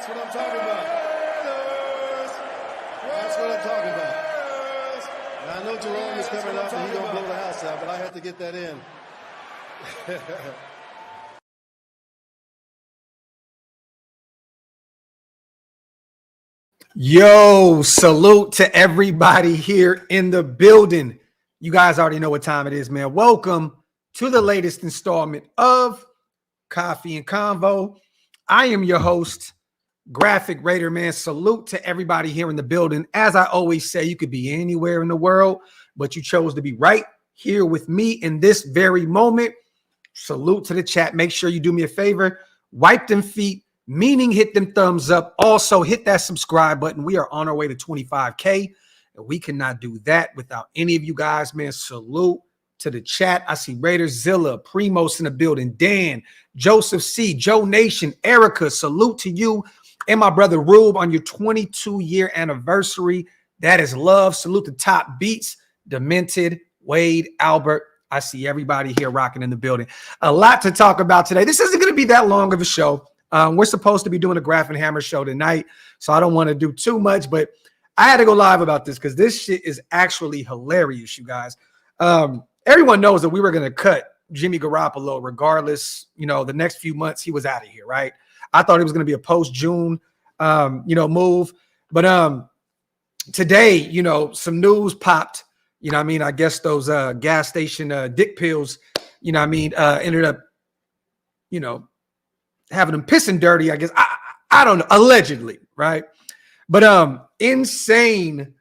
what I'm talking about. That's what I'm talking about. Now, I know Jerome is coming up and he's going to blow the house out, but I had to get that in. Yo, salute to everybody here in the building. You guys already know what time it is, man. Welcome to the latest installment of Coffee and Convo. I am your host, Graphk Raider, man. Salute to everybody here in the building. As I always say, you could be anywhere in the world, but you chose to be right here with me in this very moment. Salute to the chat. Make sure you do me a favor. Wipe them feet, meaning hit them thumbs up. Also, hit that subscribe button. We are on our way to 25K, and we cannot do that without any of you guys, man. Salute to the chat. I see Raiders Zilla, Primos in the building, Dan, Joseph C, Joe Nation, Erica. Salute to you and my brother Rube on your 22-year anniversary. That is love. Salute to Top Beats, Demented, Wade, Albert. I see everybody here rocking in the building. A lot to talk about today. This isn't going to be that long of a show. We're supposed to be doing a Graphk and Hammer show tonight, so I don't want to do too much, but I had to go live about this because this shit is actually hilarious, you guys. Everyone knows that we were going to cut Jimmy Garoppolo regardless. You know, the next few months he was out of here, right? I thought it was going to be a post-June, move. But today, some news popped. I guess those gas station dick pills, ended up, having them pissing dirty, I guess. I don't know, allegedly, right? But insane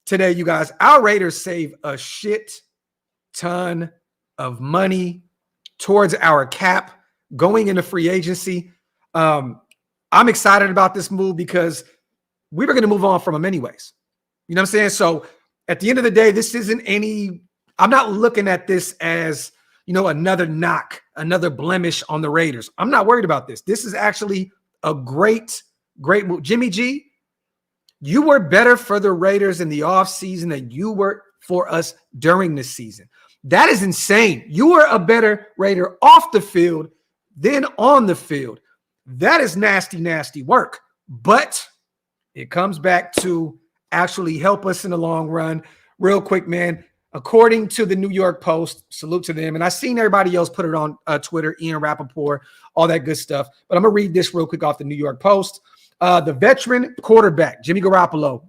today, you guys. Our Raiders save a shit ton of money towards our cap going into free agency. I'm excited about this move because we were going to move on from him anyways. You know what I'm saying? So at the end of the day, this isn't I'm not looking at this as, another knock, another blemish on the Raiders. I'm not worried about this. This is actually a great move. Jimmy G, you were better for the Raiders in the offseason than you were for us during the season. That is insane. You were a better Raider off the field than on the field. That is nasty, nasty work. But it comes back to actually help us in the long run. Real quick, man. According to the New York Post, salute to them. And I've seen everybody else put it on Twitter, Ian Rappaport, all that good stuff. But I'm going to read this real quick off the New York Post. The veteran quarterback, Jimmy Garoppolo,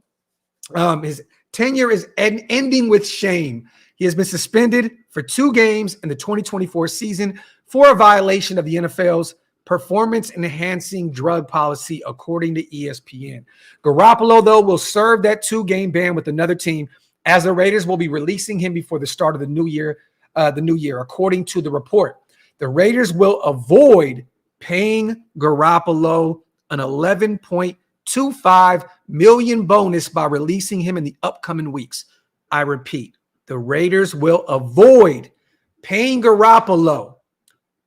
his tenure is ending with shame. He has been suspended for 2 games in the 2024 season for a violation of the NFL's performance-enhancing drug policy, according to ESPN. Garoppolo, though, will serve that 2-game ban with another team, as the Raiders will be releasing him before the start of the new year. According to the report, the Raiders will avoid paying Garoppolo an $11.25 million bonus by releasing him in the upcoming weeks. I repeat, the Raiders will avoid paying Garoppolo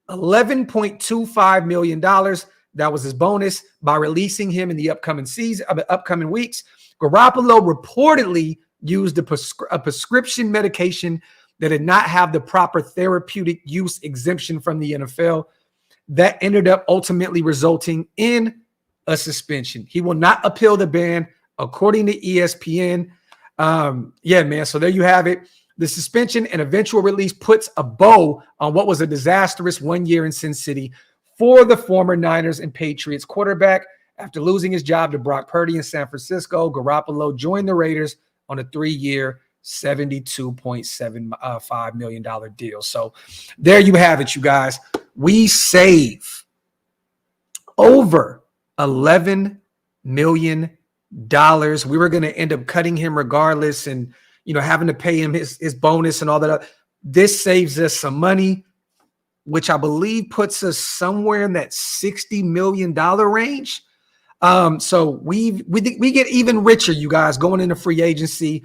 $11.25 million. That was his bonus by releasing him in the upcoming weeks. Garoppolo reportedly used a prescription medication that did not have the proper therapeutic use exemption from the NFL. That ended up ultimately resulting in a suspension. He will not appeal the ban, according to ESPN. Man. So there you have it. The suspension and eventual release puts a bow on what was a disastrous 1 year in Sin City for the former Niners and Patriots quarterback. After losing his job to Brock Purdy in San Francisco, Garoppolo joined the Raiders on a 3-year, $72.75 million deal. So there you have it, you guys. We save over $11 million. We were going to end up cutting him regardless and, having to pay him his bonus and all that. This saves us some money, which I believe puts us somewhere in that $60 million range. So we get even richer, you guys, going into free agency,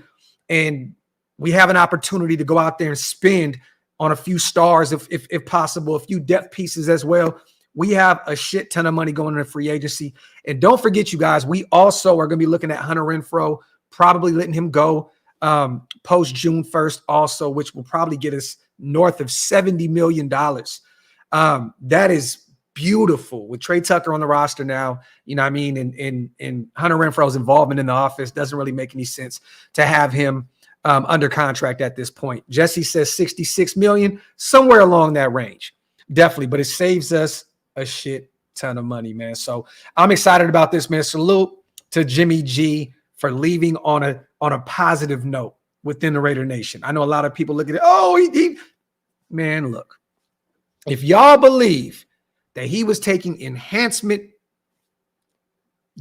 and we have an opportunity to go out there and spend on a few stars, if possible, a few depth pieces as well. We have a shit ton of money going into free agency. And don't forget, you guys, we also are going to be looking at Hunter Renfrow, probably letting him go post June 1st also, which will probably get us north of $70 million. That is beautiful with Trey Tucker on the roster now. You know what I mean? And Hunter Renfro's involvement in the office doesn't really make any sense to have him under contract at this point. Jesse says $66 million, somewhere along that range. Definitely, but it saves us a shit ton of money, man. So I'm excited about this, man. Salute to Jimmy G for leaving on a positive note within the Raider Nation. I know a lot of people look at it. Man, look, if y'all believe that he was taking enhancement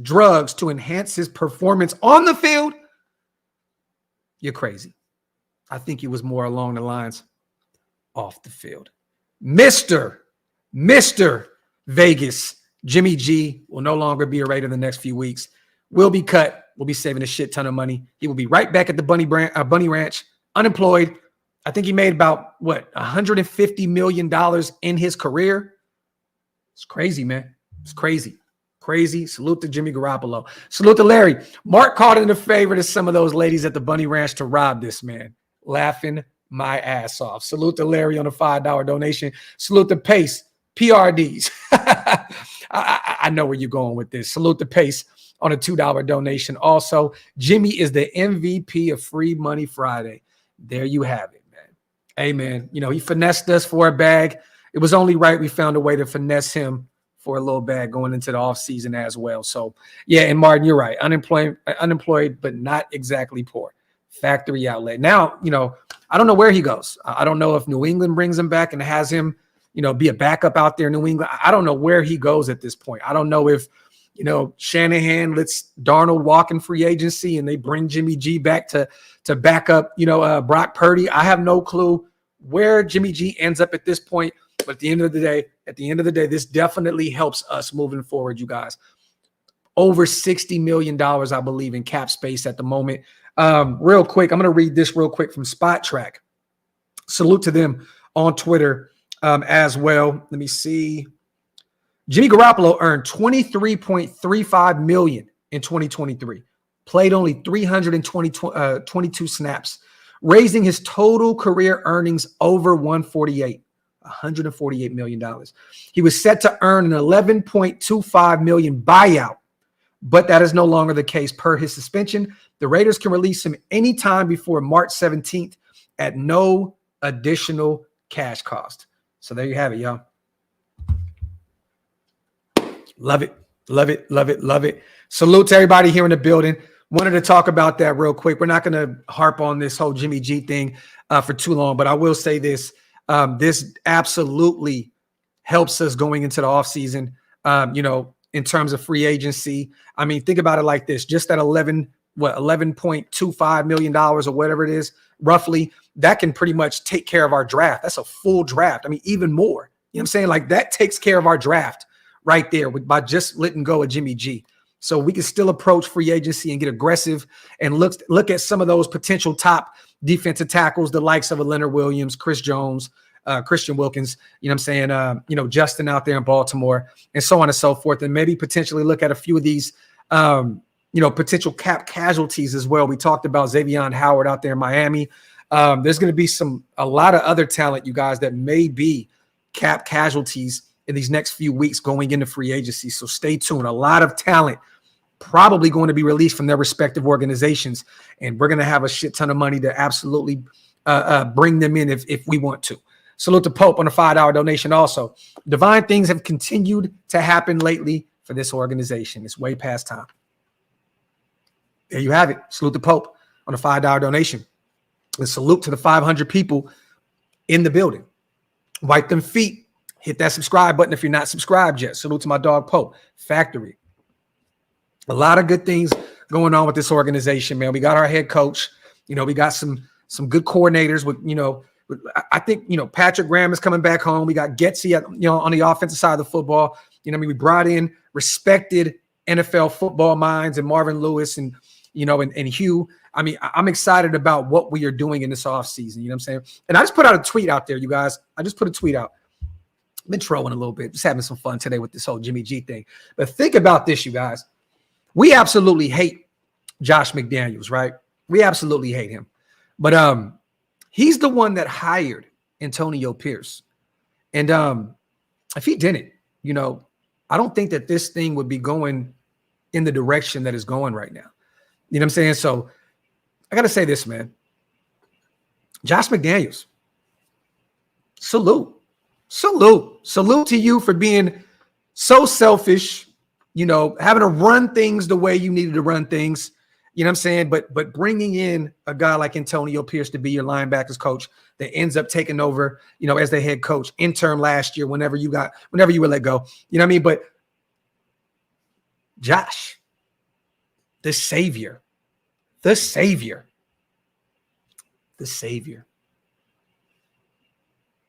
drugs to enhance his performance on the field, you're crazy. I think it was more along the lines off the field. Mr. Vegas, Jimmy G will no longer be a Raider in the next few weeks. Will be cut. We'll be saving a shit ton of money. He will be right back at the Bunny Ranch, unemployed. I think he made about, $150 million in his career. It's crazy, man. It's crazy. Crazy. Salute to Jimmy Garoppolo. Salute to Larry. Mark called in a favor to some of those ladies at the Bunny Ranch to rob this man. Laughing my ass off. Salute to Larry on a $5 donation. Salute to Pace. PRDs. I know where you're going with this. Salute to Pace on a $2 donation. Also, Jimmy is the MVP of Free Money Friday. There you have it, man. Hey, man, he finessed us for a bag. It was only right we found a way to finesse him for a little bag going into the offseason as well. So, yeah, and Martin, you're right. Unemployed, but not exactly poor. Factory outlet. Now, I don't know where he goes. I don't know if New England brings him back and has him, be a backup out there in New England. I don't know where he goes at this point. I don't know if, Shanahan lets Darnold walk in free agency and they bring Jimmy G back to back up, Brock Purdy. I have no clue where Jimmy G ends up at this point. But at the end of the day, this definitely helps us moving forward, you guys. Over $60 million, I believe, in cap space at the moment. Real quick, I'm going to read this real quick from Spot Track. Salute to them on Twitter as well. Let me see. Jimmy Garoppolo earned $23.35 million in 2023. Played only 322 snaps, raising his total career earnings over $148 million. He was set to earn an $11.25 million buyout, but that is no longer the case per his suspension. The Raiders can release him anytime before March 17th at no additional cash cost. So there you have it, y'all. Love it. Love it. Love it. Love it. Salute to everybody here in the building. Wanted to talk about that real quick. We're not going to harp on this whole Jimmy G thing for too long, but I will say this. This absolutely helps us going into the offseason, in terms of free agency. I mean, think about it like this. Just that $11.25 million or whatever it is, roughly, that can pretty much take care of our draft. That's a full draft. I mean, even more. You know what I'm saying? Like, that takes care of our draft right there by just letting go of Jimmy G. So we can still approach free agency and get aggressive and look at some of those potential top defensive tackles, the likes of a Leonard Williams, Chris Jones, Christian Wilkins, Justin out there in Baltimore, and so on and so forth. And maybe potentially look at a few of these, potential cap casualties as well. We talked about Xavier Howard out there in Miami. There's going to be a lot of other talent, you guys, that may be cap casualties in these next few weeks going into free agency. So stay tuned. A lot of talent probably going to be released from their respective organizations, and we're going to have a shit ton of money to absolutely bring them in if we want to. Salute to Pope on a $5 donation also. Divine things have continued to happen lately for this organization. It's way past time. There you have it. Salute to Pope on a $5 donation. And salute to the 500 people in the building. Wipe them feet. Hit that subscribe button if you're not subscribed yet. Salute to my dog Pope. Factory. A lot of good things going on with this organization, man. We got our head coach. We got some good coordinators with, I think, Patrick Graham is coming back home. We got Getsy on the offensive side of the football. We brought in respected NFL football minds and Marvin Lewis and Hugh. I mean, I'm excited about what we are doing in this offseason. You know what I'm saying? And I just put out a tweet out there, you guys. I just put a tweet out. I've been trolling a little bit, just having some fun today with this whole Jimmy G thing. But think about this, you guys. We absolutely hate Josh McDaniels, right? We absolutely hate him. But he's the one that hired Antonio Pierce. And if he didn't, you know, I don't think that this thing would be going in the direction that it's going right now. You know what I'm saying? So I got to say this, man. Josh McDaniels, salute to you for being so selfish, you know, having to run things the way you needed to run things. You know what I'm saying? But bringing in a guy like Antonio Pierce to be your linebackers coach that ends up taking over, you know, as the head coach interim last year, whenever you were let go. You know what I mean? But Josh, the savior.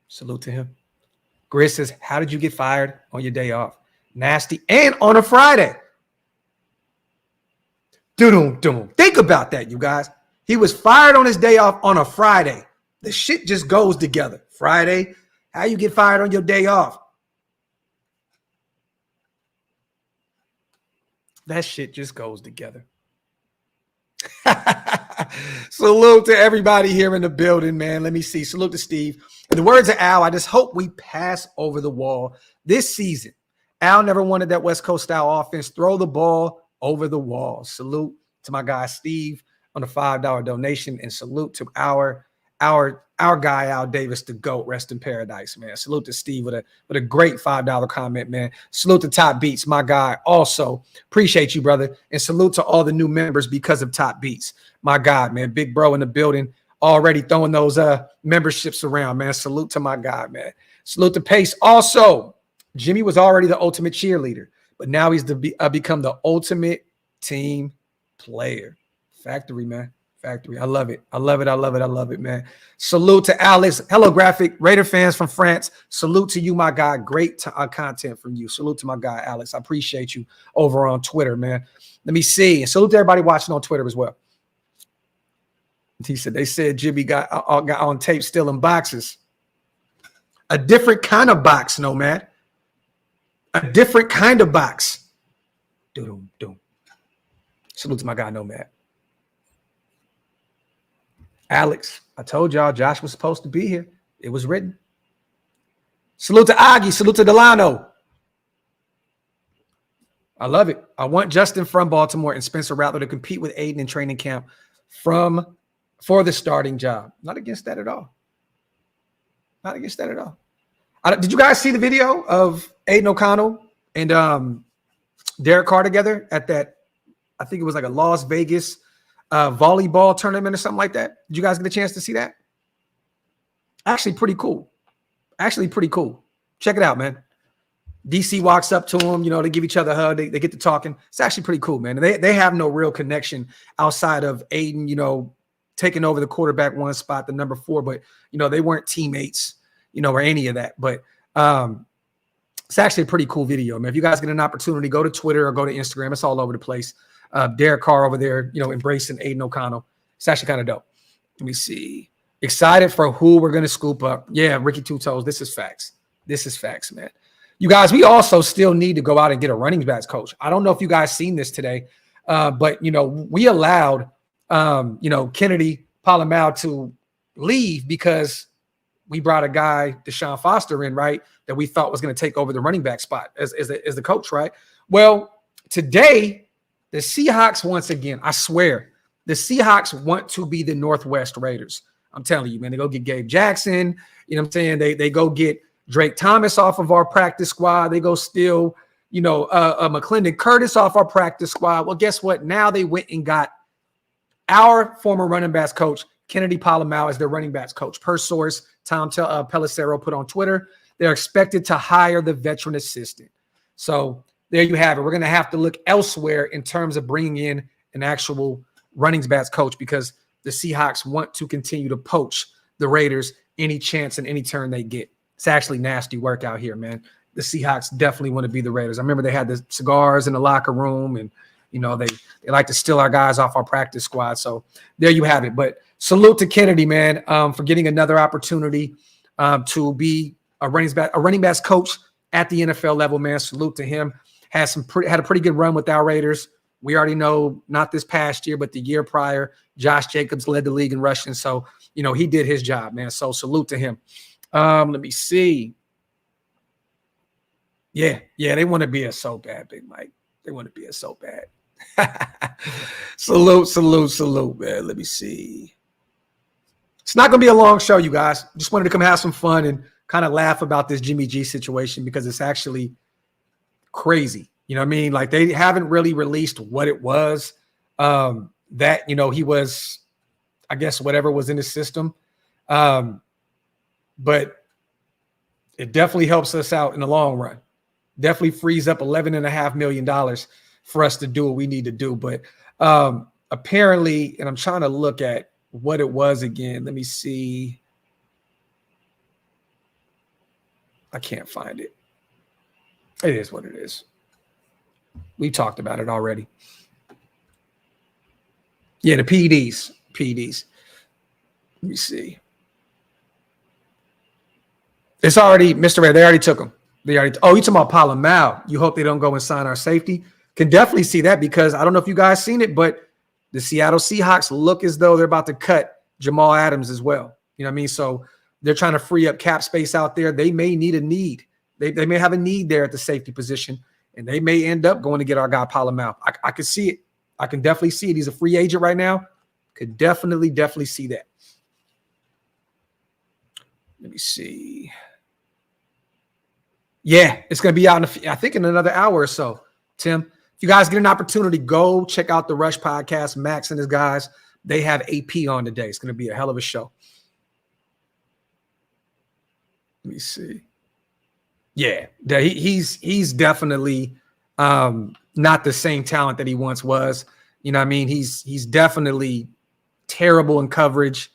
Salute to him. Grizz says, how did you get fired on your day off? Nasty. And on a Friday. Think about that, you guys. He was fired on his day off on a Friday. The shit just goes together. Friday, how you get fired on your day off? That shit just goes together. Salute to everybody here in the building, man. Let me see. Salute to Steve. In the words of Al, I just hope we pass over the wall this season. Al never wanted that West Coast style offense. Throw the ball over the wall. Salute to my guy Steve on the $5 donation, and salute to our guy Al Davis, the GOAT. Rest in paradise, man. Salute to Steve with a great $5 comment, man. Salute to Top Beats, my guy. Also appreciate you, brother, and salute to all the new members because of Top Beats. My God, man, big bro in the building, already throwing those memberships around, man. Salute to my guy, man. Salute to Pace. Also, Jimmy was already the ultimate cheerleader, but now he's become the ultimate team player. Factory, man. Factory. I love it. I love it, man. Salute to Alex. Hello, Graphk. Raider fans from France. Salute to you, my guy. Great content from you. Salute to my guy, Alex. I appreciate you over on Twitter, man. Let me see. And salute to everybody watching on Twitter as well. He said, they said Jimmy got on tape stealing boxes. A different kind of box, Nomad. A different kind of box. Doom. Salute to my guy, Nomad. Alex, I told y'all Josh was supposed to be here. It was written. Salute to Aggie. Salute to Delano. I love it. I want Justin from Baltimore and Spencer Rattler to compete with Aiden in training camp for the starting job. Not against that at all. Did you guys see the video of Aiden O'Connell and Derek Carr together at that? I think it was like a Las Vegas volleyball tournament or something like that. Did you guys get a chance to see that? Actually pretty cool. Check it out, man. DC walks up to him, you know, they give each other a hug. They get to talking. It's actually pretty cool, man. They have no real connection outside of Aiden, you know, taking over the quarterback one spot, the number 4, but, you know, they weren't teammates, you know, or any of that. But it's actually a pretty cool video, man. If you guys get an opportunity, go to Twitter or go to Instagram. It's all over the place. Derek Carr over there, you know, embracing Aiden O'Connell. It's actually kind of dope. Let me see. Excited for who we're going to scoop up. Yeah, Ricky Two Toes. This is facts, man. You guys, we also still need to go out and get a running backs coach. I don't know if you guys seen this today, but, you know, we allowed, you know, Kennedy Palomau to leave because we brought a guy, Deshaun Foster, in, right, that we thought was going to take over the running back spot as the coach, right? Well, today, the Seahawks, once again, I swear, the Seahawks want to be the Northwest Raiders. I'm telling you, man, they go get Gabe Jackson. You know what I'm saying? They go get Drake Thomas off of our practice squad. They go steal, you know, McClendon Curtis off our practice squad. Well, guess what? Now they went and got our former running backs coach, Kennedy Palomau, as their running backs coach. Per source, Tom Pelissero put on Twitter, they're expected to hire the veteran assistant. So there you have it. We're going to have to look elsewhere in terms of bringing in an actual running backs coach because the Seahawks want to continue to poach the Raiders any chance and any turn they get. It's actually nasty work out here, man. The Seahawks definitely want to be the Raiders. I remember they had the cigars in the locker room and, you know, they like to steal our guys off our practice squad. So there you have it. But salute to Kennedy, man, for getting another opportunity to be a running backs coach at the NFL level, man. Salute to him. Had a pretty good run with our Raiders. We already know, not this past year, but the year prior, Josh Jacobs led the league in rushing. So, you know, he did his job, man. So salute to him. Let me see. Yeah, they want to be us so bad, Big Mike. They want to be us so bad. Salute, man. Let me see. It's not going to be a long show, you guys. Just wanted to come have some fun and kind of laugh about this Jimmy G situation because it's actually crazy. You know what I mean? Like, they haven't really released what it was that, you know, he was, I guess, whatever was in his system. But it definitely helps us out in the long run. Definitely frees up $11.5 million for us to do what we need to do. But apparently, and I'm trying to look at what it was again. Let me see. I can't find it. It is what it is. We talked about it already. Yeah, the PEDs. Let me see. It's already, Mr. Ray, they already took them. You talking about Palomal. You hope they don't go and sign our safety. Can definitely see that because I don't know if you guys seen it, but the Seattle Seahawks look as though they're about to cut Jamal Adams as well. You know what I mean? So they're trying to free up cap space out there. They may need a need. They may have a need there at the safety position, and they may end up going to get our guy Palomal. I can see it. I can definitely see it. He's a free agent right now. Could definitely see that. Let me see. Yeah, it's going to be out I think in another hour or so. Tim, if you guys get an opportunity, go check out the Rush podcast. Max and his guys, they have AP on today. It's going to be a hell of a show. Let me see. Yeah, he's definitely not the same talent that he once was. You know what I mean? He's definitely terrible in coverage.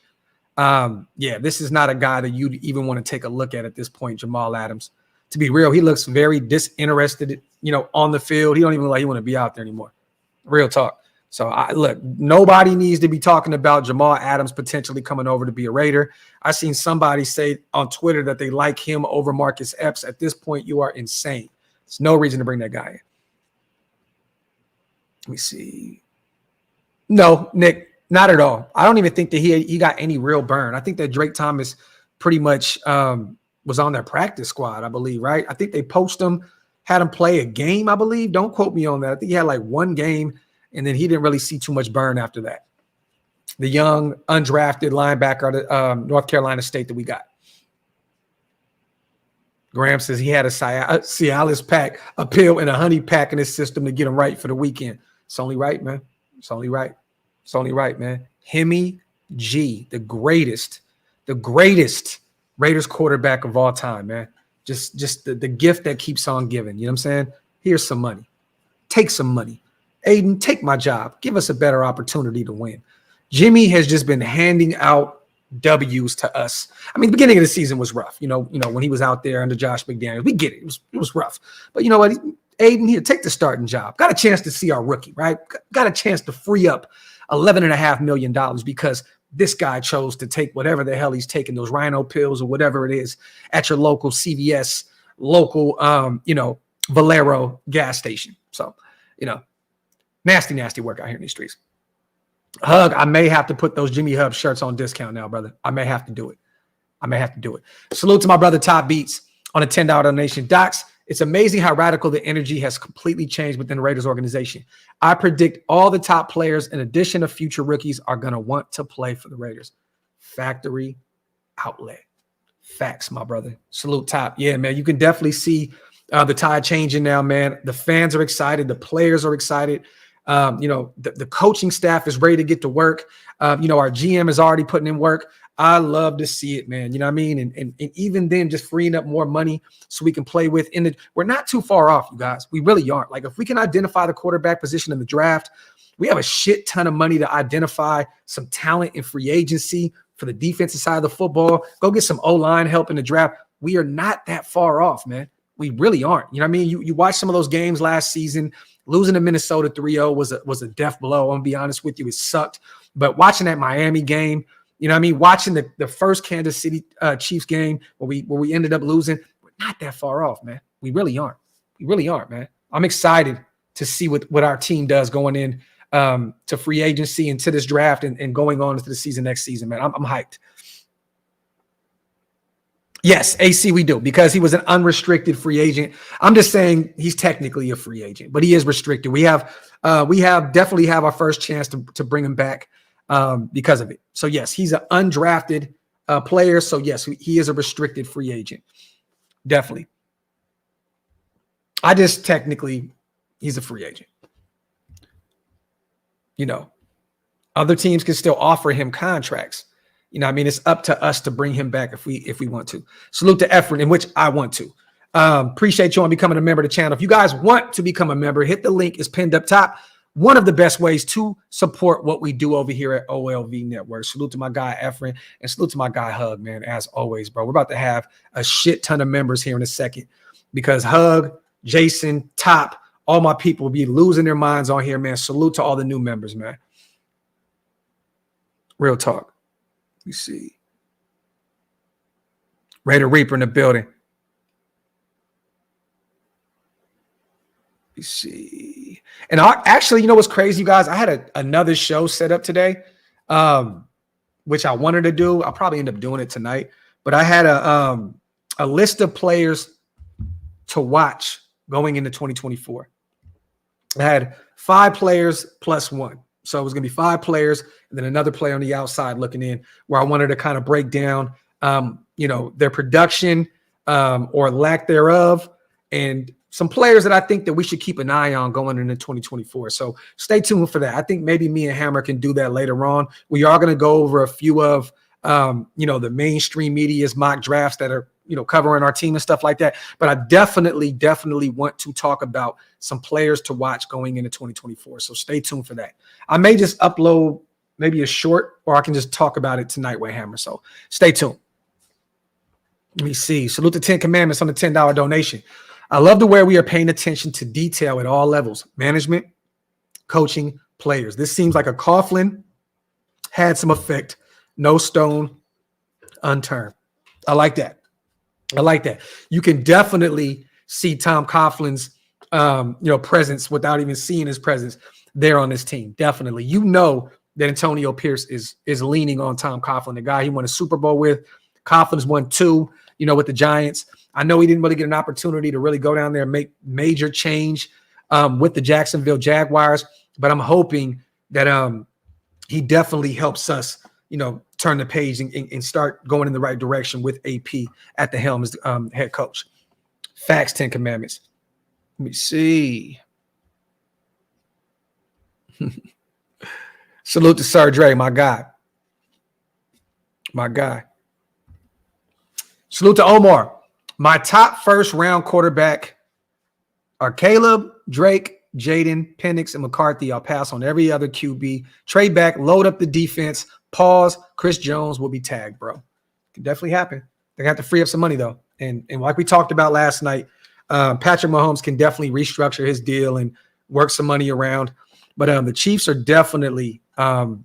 This is not a guy that you'd even want to take a look at this point, Jamal Adams. To be real, he looks very disinterested, you know, on the field. He don't even look like he want to be out there anymore. Real talk. So, look, nobody needs to be talking about Jamal Adams potentially coming over to be a Raider. I seen somebody say on Twitter that they like him over Marcus Epps. At this point, you are insane. There's no reason to bring that guy in. Let me see. No, Nick, not at all. I don't even think that he got any real burn. I think that Drake Thomas pretty much was on their practice squad, I believe, right? I think they poached him, had him play a game, I believe. Don't quote me on that. I think he had like one game, and then he didn't really see too much burn after that. The young, undrafted linebacker out of North Carolina State that we got. Graham says he had a Cialis pack, a pill, and a honey pack in his system to get him right for the weekend. It's only right, man. It's only right. It's only right, man. Hemi G, the greatest Raiders quarterback of all time, man. Just the gift that keeps on giving. You know what I'm saying? Here's some money. Take some money. Aiden, take my job. Give us a better opportunity to win. Jimmy has just been handing out W's to us. I mean, the beginning of the season was rough. You know, when he was out there under Josh McDaniels. We get it. It was rough. But you know what? Aiden, here, take the starting job. Got a chance to see our rookie, right? Got a chance to free up $11.5 million because this guy chose to take whatever the hell he's taking, those rhino pills or whatever it is, at your local CVS, local, Valero gas station. So, nasty work out here in these streets. Hug, I may have to put those Jimmy Hub shirts on discount now, brother. I may have to do it. Salute to my brother Top Beats on a $10 donation. Docs, it's amazing how radical the energy has completely changed within the Raiders organization. I predict all the top players, in addition to future rookies, are going to want to play for the Raiders. Factory outlet. Facts, my brother. Salute, Top. Yeah, man, you can definitely see the tide changing now, man. The fans are excited. The players are excited. The coaching staff is ready to get to work. Our GM is already putting in work. I love to see it, man. You know what I mean? And even then, just freeing up more money so we can play with. We're not too far off, you guys. We really aren't. Like, if we can identify the quarterback position in the draft, we have a shit ton of money to identify some talent in free agency for the defensive side of the football. Go get some O-line help in the draft. We are not that far off, man. We really aren't. You know what I mean? You watch some of those games last season. Losing to Minnesota 3-0 was a death blow. I'm going to be honest with you. It sucked. But watching that Miami game, you know what I mean? Watching the first Kansas City Chiefs game where we ended up losing, we're not that far off, man. We really aren't. We really aren't, man. I'm excited to see what our team does going in to free agency and to this draft and going on into the season next season, man. I'm hyped. Yes, AC we do, because he was an unrestricted free agent. I'm just saying he's technically a free agent, but he is restricted. We definitely have our first chance to bring him back because of it. So yes, he's an undrafted player. So yes, he is a restricted free agent. Definitely. I just technically he's a free agent. You know, other teams can still offer him contracts. You know, I mean, it's up to us to bring him back if we want to. Salute to effort, in which I want to. Appreciate you on becoming a member of the channel. If you guys want to become a member, hit the link. It's pinned up top. One of the best ways to support what we do over here at OLV Network. Salute to my guy Efren, and salute to my guy Hug, man. As always, bro. We're about to have a shit ton of members here in a second, because Hug, Jason, Top, all my people will be losing their minds on here, man. Salute to all the new members, man. Real talk. You see, Raider Reaper in the building. You see, and actually, you know what's crazy, you guys? I had another show set up today, which I wanted to do. I'll probably end up doing it tonight. But I had a list of players to watch going into 2024. I had 5 players plus 1. So it was going to be 5 players and then another player on the outside looking in, where I wanted to kind of break down, you know, their production or lack thereof, and some players that I think that we should keep an eye on going into 2024. So stay tuned for that. I think maybe me and Hammer can do that later on. We are going to go over a few of, you know, the mainstream media's mock drafts that are, you know, covering our team and stuff like that. But I definitely want to talk about some players to watch going into 2024. So stay tuned for that. I may just upload maybe a short, or I can just talk about it tonight with Hammer. So stay tuned. Let me see. Salute the 10 Commandments on the $10 donation. I love the way we are paying attention to detail at all levels: management, coaching, players. This seems like a Coughlin had some effect. No stone unturned. I like that. I like that. You can definitely see Tom Coughlin's you know, presence without even seeing his presence there on this team. Definitely. You know that Antonio Pierce is leaning on Tom Coughlin, the guy he won a Super Bowl with. Coughlin's won 2, you know, with the Giants. I know he didn't really get an opportunity to really go down there and make major change with the Jacksonville Jaguars, but I'm hoping that he definitely helps us, you know, turn the page and start going in the right direction with AP at the helm as head coach. Facts, 10 Commandments. Let me see. Salute to Sir Dre, my guy. My guy. Salute to Omar. My top first-round quarterback are Caleb, Drake, Jaden, Penix, and McCarthy. I'll pass on every other QB. Trade back, load up the defense. Pause. Chris Jones will be tagged, bro. Can definitely happen. They have to free up some money, though. And like we talked about last night, Patrick Mahomes can definitely restructure his deal and work some money around. But the Chiefs are definitely in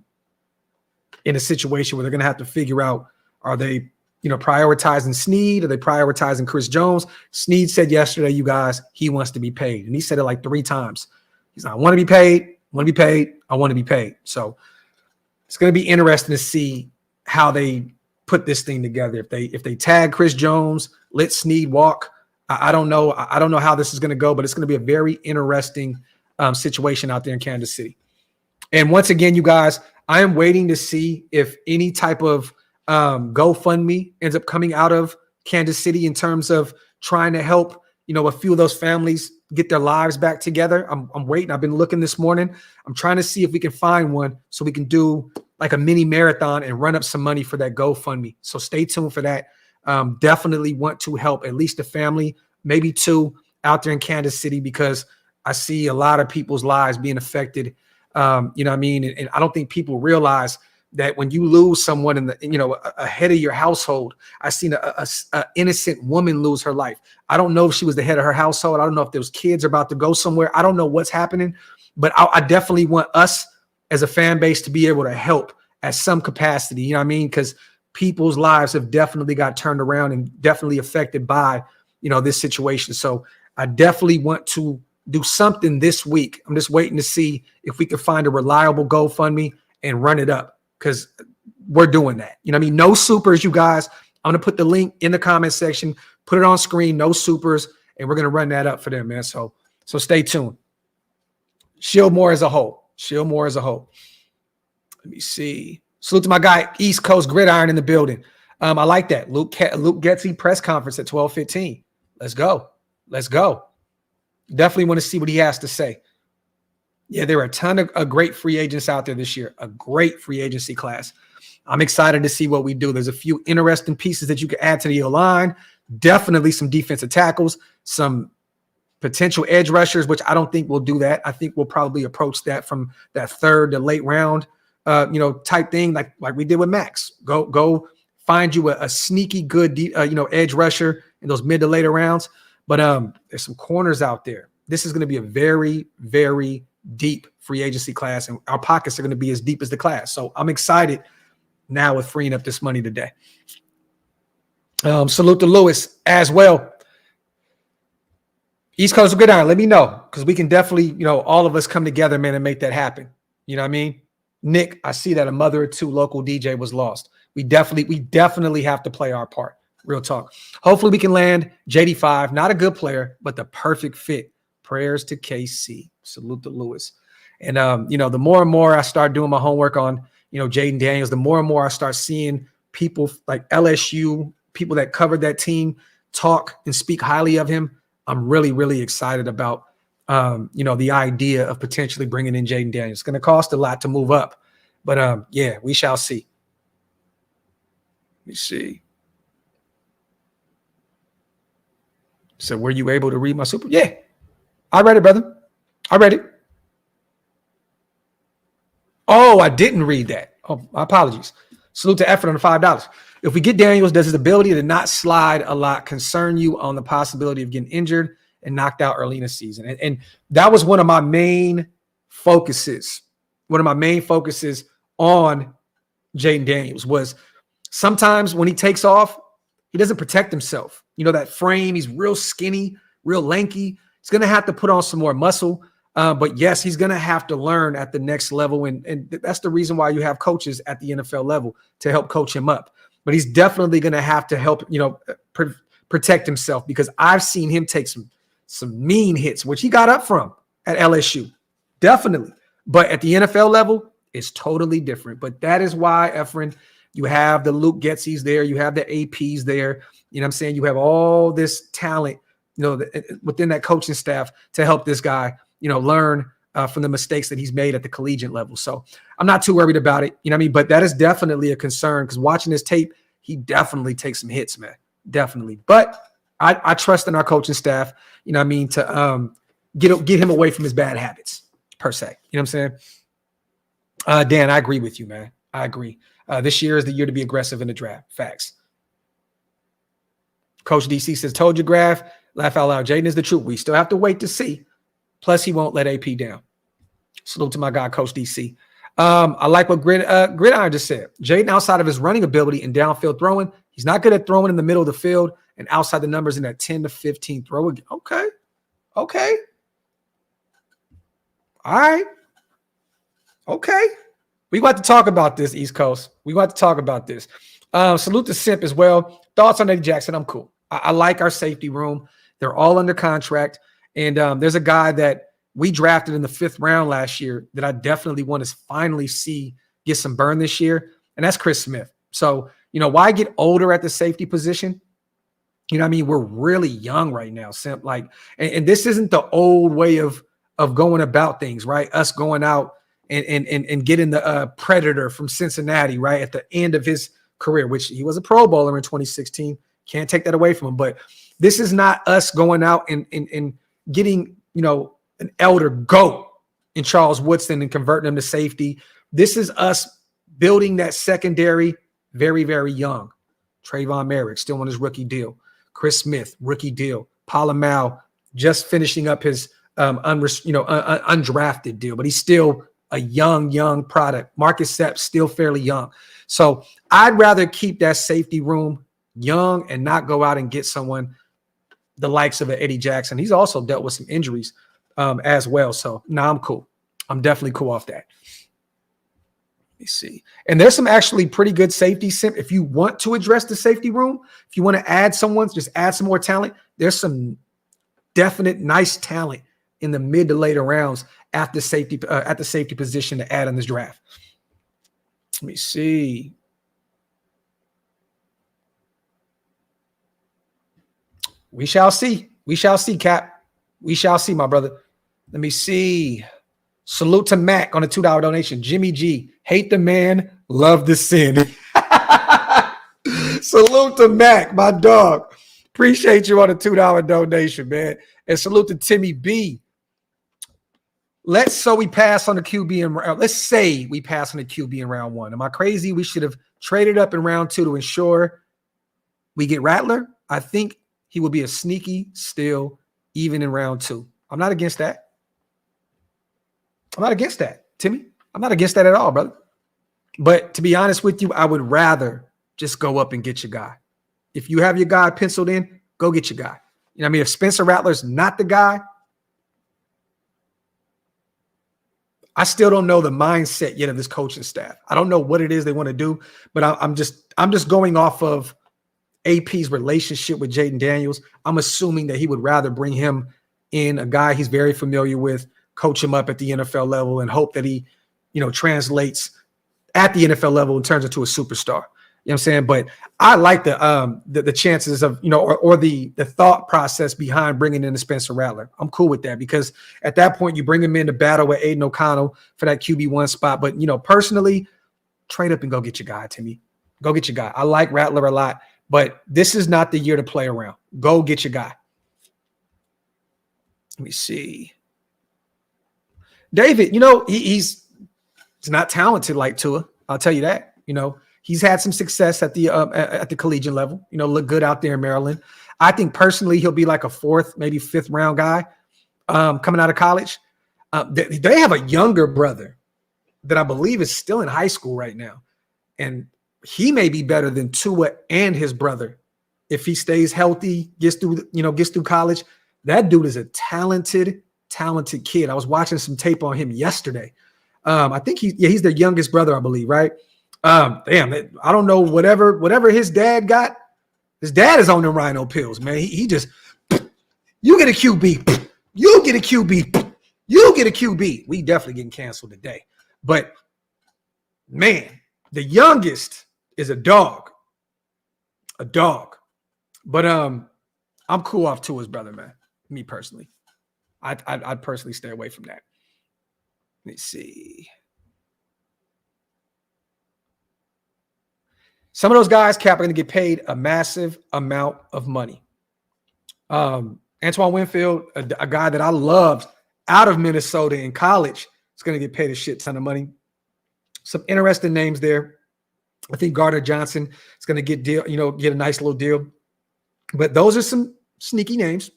a situation where they're going to have to figure out, are they, you know, prioritizing Snead? Are they prioritizing Chris Jones? Snead said yesterday, you guys, he wants to be paid. And he said it like 3 times. He's like, I want to be paid. I want to be paid. I want to be paid. So it's going to be interesting to see how they put this thing together. If they tag Chris Jones, let Snead walk. I don't know. I don't know how this is going to go, but it's going to be a very interesting situation out there in Kansas City. And once again, you guys, I am waiting to see if any type of GoFundMe ends up coming out of Kansas City in terms of trying to help, you know, a few of those families get their lives back together. I'm waiting. I've been looking this morning. I'm trying to see if we can find one so we can do like a mini marathon and run up some money for that GoFundMe. So stay tuned for that. Definitely want to help at least a family, maybe 2 out there in Kansas City, because I see a lot of people's lives being affected. You know what I mean? And I don't think people realize that when you lose someone in the, you know, a head of your household. I seen a innocent woman lose her life. I don't know if she was the head of her household. I don't know if those kids are about to go somewhere. I don't know what's happening, but I definitely want us as a fan base to be able to help at some capacity. You know what I mean? Because people's lives have definitely got turned around and definitely affected by, you know, this situation. So I definitely want to do something this week. I'm just waiting to see if we can find a reliable GoFundMe and run it up, because we're doing that. You know what I mean? No supers, you guys. I'm going to put the link in the comment section, put it on screen, no supers, and we're going to run that up for them, man. So stay tuned. Shield more as a whole. Shield more as a whole. Let me see. Salute to my guy, East Coast Gridiron in the building. I like that. Luke Getsy press conference at 12:15. Let's go. Let's go. Definitely want to see what he has to say. Yeah, there are a ton of great free agents out there this year. A great free agency class. I'm excited to see what we do. There's a few interesting pieces that you can add to the O-line. Definitely some defensive tackles, some potential edge rushers, which I don't think we'll do that. I think we'll probably approach that from that third to late round, type thing, like we did with Max. Go find you a sneaky good, edge rusher in those mid to later rounds. But there's some corners out there. This is going to be a very, very deep free agency class, and our pockets are going to be as deep as the class. So I'm excited now with freeing up this money today. Salute to Lewis as well. East Coast Gridiron, let me know, because we can definitely, all of us come together, man, and make that happen. You know what I mean? Nick, I see that a mother or two local DJ was lost. We definitely have to play our part. Real talk. Hopefully we can land JD5, not a good player, but the perfect fit. Prayers to KC. Salute to Lewis. And, the more and more I start doing my homework on, Jaden Daniels, the more and more I start seeing people like LSU, people that covered that team, talk and speak highly of him. I'm really, really excited about, the idea of potentially bringing in Jaden Daniels. It's going to cost a lot to move up, but yeah, we shall see. Let me see. So were you able to read my super? Yeah, I read it, brother. I read it. Oh, I didn't read that. Oh, my apologies. Salute to effort on the $5. If we get Daniels, does his ability to not slide a lot concern you on the possibility of getting injured and knocked out early in the season? And that was one of my main focuses. One of my main focuses on Jaden Daniels was sometimes when he takes off, he doesn't protect himself. That frame, he's real skinny, real lanky. He's going to have to put on some more muscle. But yes, he's going to have to learn at the next level. And that's the reason why you have coaches at the NFL level to help coach him up. But he's definitely going to have to help, protect himself, because I've seen him take some mean hits, which he got up from at LSU. Definitely. But at the NFL level, it's totally different. But that is why, Efren, you have the Luke Getzys there. You have the APs there. You know what I'm saying? You have all this talent, within that coaching staff to help this guy, learn from the mistakes that he's made at the collegiate level. So I'm not too worried about it. You know what I mean? But that is definitely a concern, because watching this tape, he definitely takes some hits, man. Definitely. But I trust in our coaching staff, to get him away from his bad habits, per se. You know what I'm saying? Dan, I agree with you, man. I agree. This year is the year to be aggressive in the draft. Facts. Coach DC says, told you, Graphk. Laugh out loud. Jaden is the truth. We still have to wait to see. Plus, he won't let AP down. Salute to my guy, Coach DC. I like what Gridiron just said. Jaden, outside of his running ability and downfield throwing, he's not good at throwing in the middle of the field and outside the numbers in that 10 to 15 throw. Okay. All right. Okay. We got to talk about this, East Coast. We got to talk about this. Salute to Simp as well. Thoughts on Eddie Jackson? I'm cool. I like our safety room. They're all under contract. And there's a guy that we drafted in the 5th round last year that I definitely want to finally see get some burn this year, and that's Chris Smith. So, why get older at the safety position? We're really young right now, Simp. And this isn't the old way of going about things, right? Us going out and getting the Predator from Cincinnati, right, at the end of his career, which he was a Pro Bowler in 2016. Can't take that away from him. But this is not us going out and getting, an elder GOAT in Charles Woodson and converting him to safety. This is us building that secondary very, very young. Trayvon Merrick still on his rookie deal. Chris Smith, rookie deal. Palomal just finishing up his undrafted deal, but he's still a young product. Marcus Sepp still fairly young. So I'd rather keep that safety room young and not go out and get someone the likes of an Eddie Jackson. He's also dealt with some injuries as well. So I'm cool. I'm definitely cool off that. Let me see. And there's some actually pretty good safety. If you want to address the safety room, if you want to add someone, just add some more talent. There's some definite nice talent in the mid to later rounds at the safety position to add in this draft. Let me see. We shall see. We shall see, Cap. We shall see, my brother. Let me see. Salute to Mac on a $2 donation. Jimmy G. Hate the man, love the sin. Salute to Mac, my dog. Appreciate you on a $2 donation, man. And salute to Timmy B. Let's say we pass on the QB in round 1. Am I crazy? We should have traded up in round 2 to ensure we get Rattler. I think he will be a sneaky steal even in round 2. I'm not against that. I'm not against that, Timmy. I'm not against that at all, brother. But to be honest with you, I would rather just go up and get your guy. If you have your guy penciled in, go get your guy. You know what I mean? If Spencer Rattler's not the guy, I still don't know the mindset yet of this coaching staff. I don't know what it is they want to do, but I'm just going off of AP's relationship with Jaden Daniels. I'm assuming that he would rather bring him in, a guy he's very familiar with, coach him up at the NFL level, and hope that he, translates at the NFL level and turns into a superstar. You know what I'm saying? But I like the chances of, or the thought process behind bringing in the Spencer Rattler. I'm cool with that because at that point you bring him in to battle with Aiden O'Connell for that QB1 spot. But, personally, trade up and go get your guy, Timmy. Go get your guy. I like Rattler a lot, but this is not the year to play around. Go get your guy. Let me see. David, he's not talented like Tua. I'll tell you that. He's had some success at the collegiate level. Look good out there in Maryland. I think personally he'll be like a 4th, maybe 5th round guy coming out of college. They have a younger brother that I believe is still in high school right now, and he may be better than Tua and his brother if he stays healthy, gets through college. That dude is a talented kid. I was watching some tape on him yesterday. I think he's their youngest brother, I believe, right? I don't know, whatever his dad got. His dad is on them rhino pills, man. He just, you get a QB, you get a QB, you get a QB. We definitely getting canceled today. But man, the youngest is a dog. But I'm cool off Tua's brother, man. Me personally. I'd personally stay away from that. Let me see. Some of those guys, Cap, are going to get paid a massive amount of money. Antoine Winfield, a guy that I loved out of Minnesota in college, is going to get paid a shit ton of money. Some interesting names there. I think Gardner Johnson is going to get a nice little deal. But those are some sneaky names.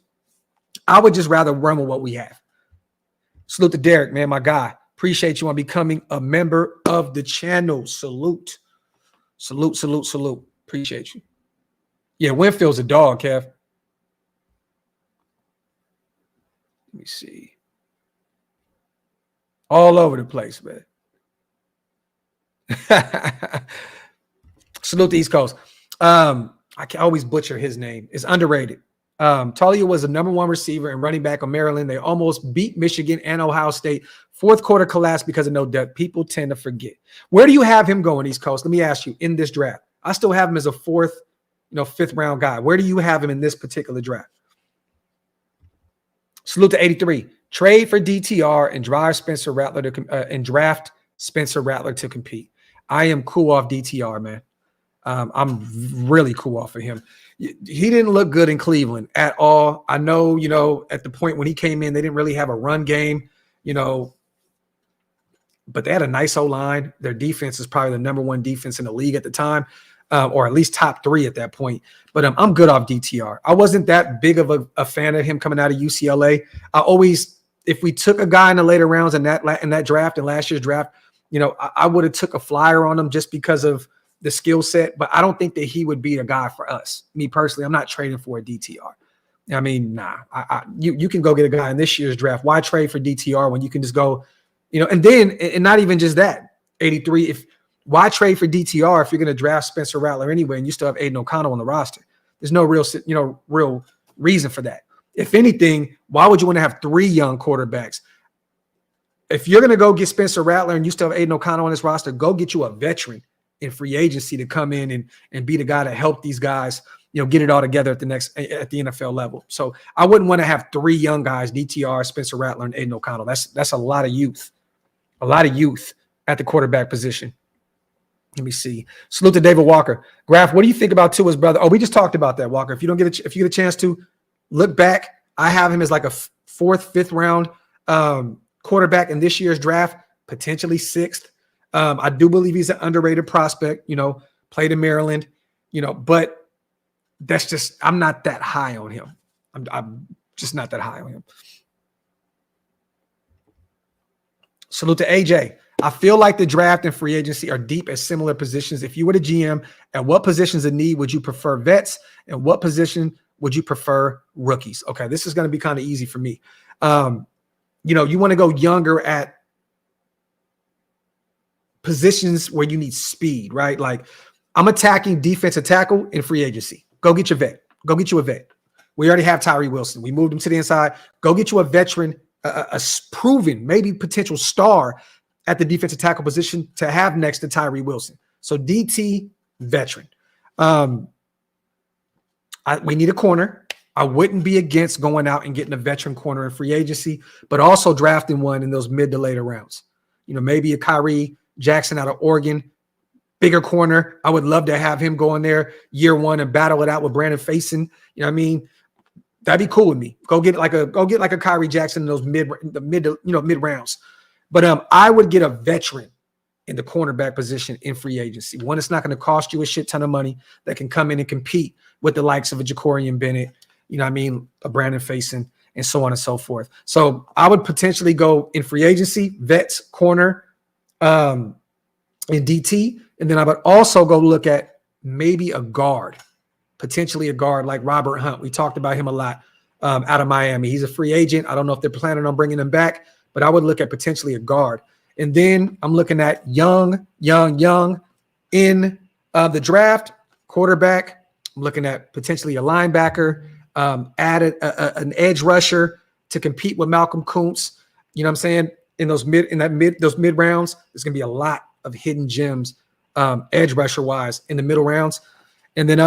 I would just rather run with what we have. Salute to Derek, man, my guy. Appreciate you on becoming a member of the channel. Salute. Appreciate you. Yeah, Winfield's a dog, Kev. Let me see. All over the place, man. Salute to East Coast. I can always butcher his name. It's underrated. Talia was the number 1 receiver and running back on Maryland. They almost beat Michigan and Ohio State. 4th quarter collapse because of no depth. People tend to forget. Where do you have him going, East Coast? Let me ask you, in this draft. I still have him as a 4th, 5th round guy. Where do you have him in this particular draft? Salute to 83. Trade for DTR and draft Spencer Rattler to compete. I am cool off DTR, man. I'm really cool off of him. He didn't look good in Cleveland at all. I know, at the point when he came in, they didn't really have a run game, but they had a nice O-line. Their defense is probably the number 1 defense in the league at the time, or at least top 3 at that point. But I'm good off DTR. I wasn't that big of a fan of him coming out of UCLA. If we took a guy in the later rounds in that draft, in last year's draft, I would have took a flyer on him just because of the skill set, but I don't think that he would be a guy for us. Me personally, I'm not trading for a DTR. I mean, nah. You can go get a guy in this year's draft. Why trade for DTR when you can just go, and not even just that. 83. Why trade for DTR if you're going to draft Spencer Rattler anyway and you still have Aiden O'Connell on the roster? There's no real reason for that. If anything, why would you want to have 3 young quarterbacks? If you're going to go get Spencer Rattler and you still have Aiden O'Connell on this roster, go get you a veteran in free agency to come in and be the guy to help these guys, get it all together at the NFL level. So I wouldn't want to have 3 young guys, DTR, Spencer Rattler, and Aiden O'Connell. That's a lot of youth at the quarterback position. Let me see. Salute to David Walker. Graphk, what do you think about Tua's brother? Oh, we just talked about that, Walker. If you get a chance to look back, I have him as like a 4th, 5th round quarterback in this year's draft, potentially 6th. I do believe he's an underrated prospect, played in Maryland, but that's just, I'm not that high on him. I'm just not that high on him. Salute to AJ. I feel like the draft and free agency are deep at similar positions. If you were the GM, at what positions of need would you prefer vets? And what position would you prefer rookies? Okay, this is going to be kind of easy for me. You want to go younger at positions where you need speed, right? Like I'm attacking defensive tackle in free agency. Go get your vet. Go get you a vet. We already have Tyree Wilson. We moved him to the inside. Go get you a veteran, a proven, maybe potential star at the defensive tackle position to have next to Tyree Wilson. So DT, veteran. We need a corner. I wouldn't be against going out and getting a veteran corner in free agency, but also drafting one in those mid to later rounds. Maybe a Kyrie Jackson out of Oregon, bigger corner. I would love to have him go in there year 1 and battle it out with Brandon Faison. You know what I mean? That'd be cool with me. Go get like a Kyrie Jackson in those mid rounds. But I would get a veteran in the cornerback position in free agency. One that's not going to cost you a shit ton of money, that can come in and compete with the likes of a Jacorian Bennett, a Brandon Faison, and so on and so forth. So I would potentially go in free agency, vets, corner, in DT, and then I would also go look at maybe a guard, potentially a guard like Robert Hunt. We talked about him a lot out of Miami. He's a free agent. I don't know if they're planning on bringing him back, but I would look at potentially a guard. And then I'm looking at young in the draft, quarterback. I'm looking at potentially a linebacker, added an edge rusher to compete with Malcolm Kuntz. You know what I'm saying? In those mid rounds, there's going to be a lot of hidden gems, edge rusher wise in the middle rounds. And then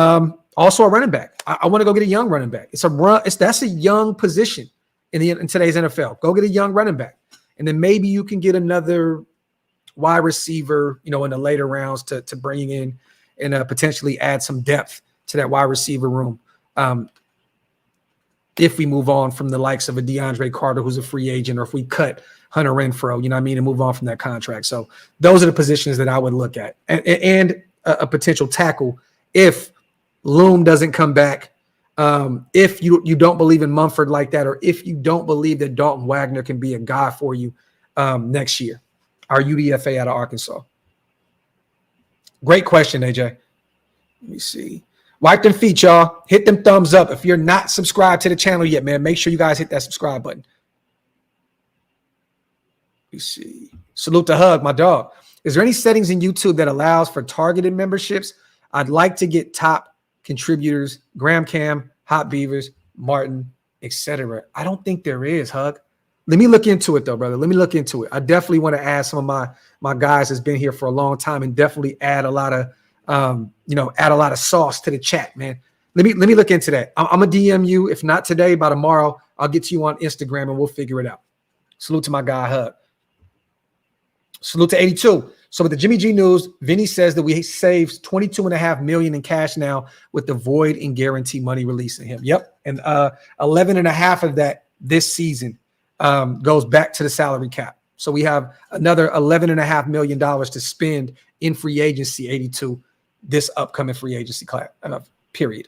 also a running back. I want to go get a young running back. That's a young position in today's NFL. Go get a young running back. And then maybe you can get another wide receiver, in the later rounds to bring in and potentially add some depth to that wide receiver room. If we move on from the likes of a DeAndre Carter, who's a free agent, or if we cut Hunter Renfrow, and move on from that contract. So those are the positions that I would look at. And a potential tackle if Loom doesn't come back. If you don't believe in Mumford like that, or if you don't believe that Dalton Wagner can be a guy for you next year, our UDFA out of Arkansas. Great question, AJ. Let me see. Wipe them feet, y'all. Hit them thumbs up. If you're not subscribed to the channel yet, man, make sure you guys hit that subscribe button. Let me see. Salute to Hug, my dog. Is there any settings in YouTube that allows for targeted memberships? I'd like to get top contributors, Graham Cam, Hot Beavers, Martin, etc. I don't think there is, Hug. Let me look into it though, brother. Let me look into it. I definitely want to add some of my guys that's been here for a long time and definitely add a lot of add a lot of sauce to the chat, man. Let me look into that. I'm gonna DM you. If not today, by tomorrow, I'll get to you on Instagram and we'll figure it out. Salute to my guy, Hug. Salute to 82. So with the Jimmy G news, Vinny says that we saved $22.5 million in cash now with the void and guarantee money releasing him. Yep. And 11.5 of that this season goes back to the salary cap. So we have another $11.5 million to spend in free agency 82 this upcoming free agency class period.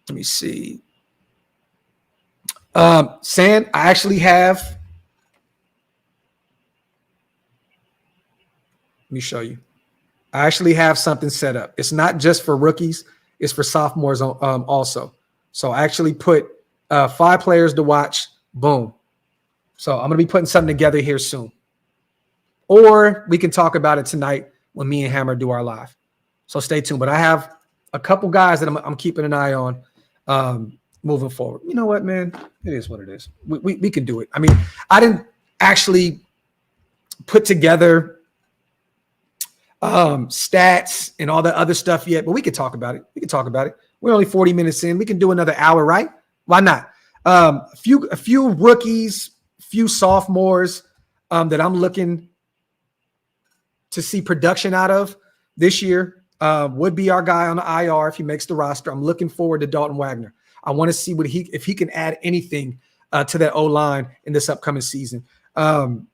Let me see. San, I actually have. Let me show you. I actually have something set up. It's not just for rookies. It's for sophomores also. So I actually put 5 players to watch. Boom. So I'm going to be putting something together here soon. or we can talk about it tonight when me and Hammer do our live. So stay tuned. But I have a couple guys that I'm keeping an eye on moving forward. You know what, man? It is what it is. We can do it. I mean, I didn't actually put together stats and all the other stuff yet, but we could talk about it. We're only 40 minutes in. We can do another hour, right? Why not? A few rookies, few sophomores that I'm looking to see production out of this year would be our guy on the IR if he makes the roster. I'm looking forward to Dalton Wagner. I want to see if he can add anything to that O-line in this upcoming season. I'm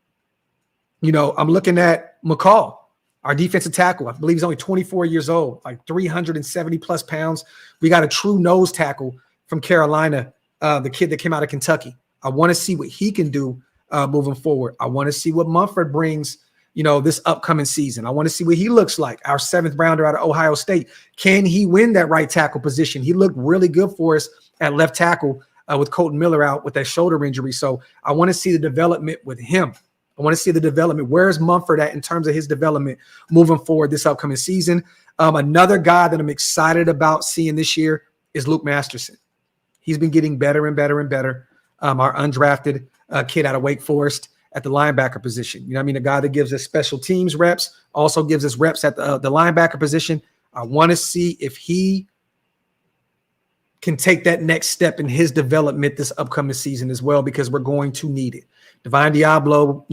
looking at McCall, our defensive tackle. I believe he's only 24 years old, like 370 plus pounds. We got a true nose tackle from Carolina, the kid that came out of Kentucky. I want to see what he can do moving forward. I want to see what Mumford brings, this upcoming season. I want to see what he looks like, our 7th rounder out of Ohio State. Can he win that right tackle position? He looked really good for us at left tackle with Colton Miller out with that shoulder injury. So I want to see the development with him. I want to see the development. Where's Mumford at in terms of his development moving forward this upcoming season? Another guy that I'm excited about seeing this year is Luke Masterson. He's been getting better and better and better. Our undrafted kid out of Wake Forest at the linebacker position. A guy that gives us special teams reps, also gives us reps at the linebacker position. I want to see if he can take that next step in his development this upcoming season as well, because we're going to need it. Divine Diablo,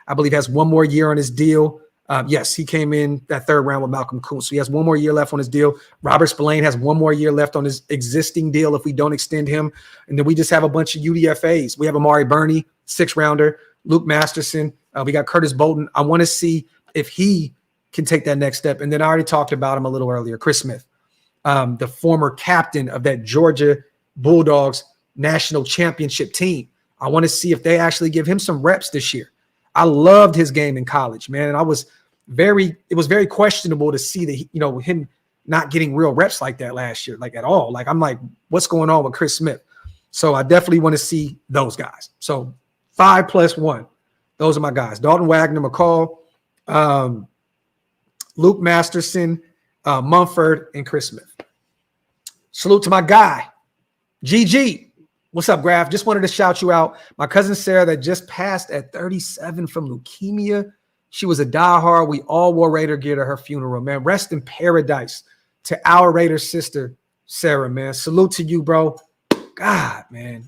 I believe has one more year on his deal. Yes, he came in that 3rd round with Malcolm Kuntz. So he has one more year left on his deal. Robert Spillane has one more year left on his existing deal if we don't extend him. And then we just have a bunch of UDFAs. We have Amari Burney, 6th rounder, Luke Masterson. We got Curtis Bolton. I want to see if he can take that next step. And then I already talked about him a little earlier, Chris Smith, the former captain of that Georgia Bulldogs national championship team. I want to see if they actually give him some reps this year. I loved his game in college, man. And it was very questionable to see that, him not getting real reps like that last year, like at all. Like, I'm like, what's going on with Chris Smith? So I definitely want to see those guys. So 5 + 1, those are my guys. Dalton Wagner, McCall, Luke Masterson, Mumford, and Chris Smith. Salute to my guy, GG. What's up, Graphk? Just wanted to shout you out. My cousin Sarah that just passed at 37 from leukemia. She was a diehard. We all wore Raider gear to her funeral, man. Rest in paradise to our Raider sister, Sarah, man. Salute to you, bro. God, man.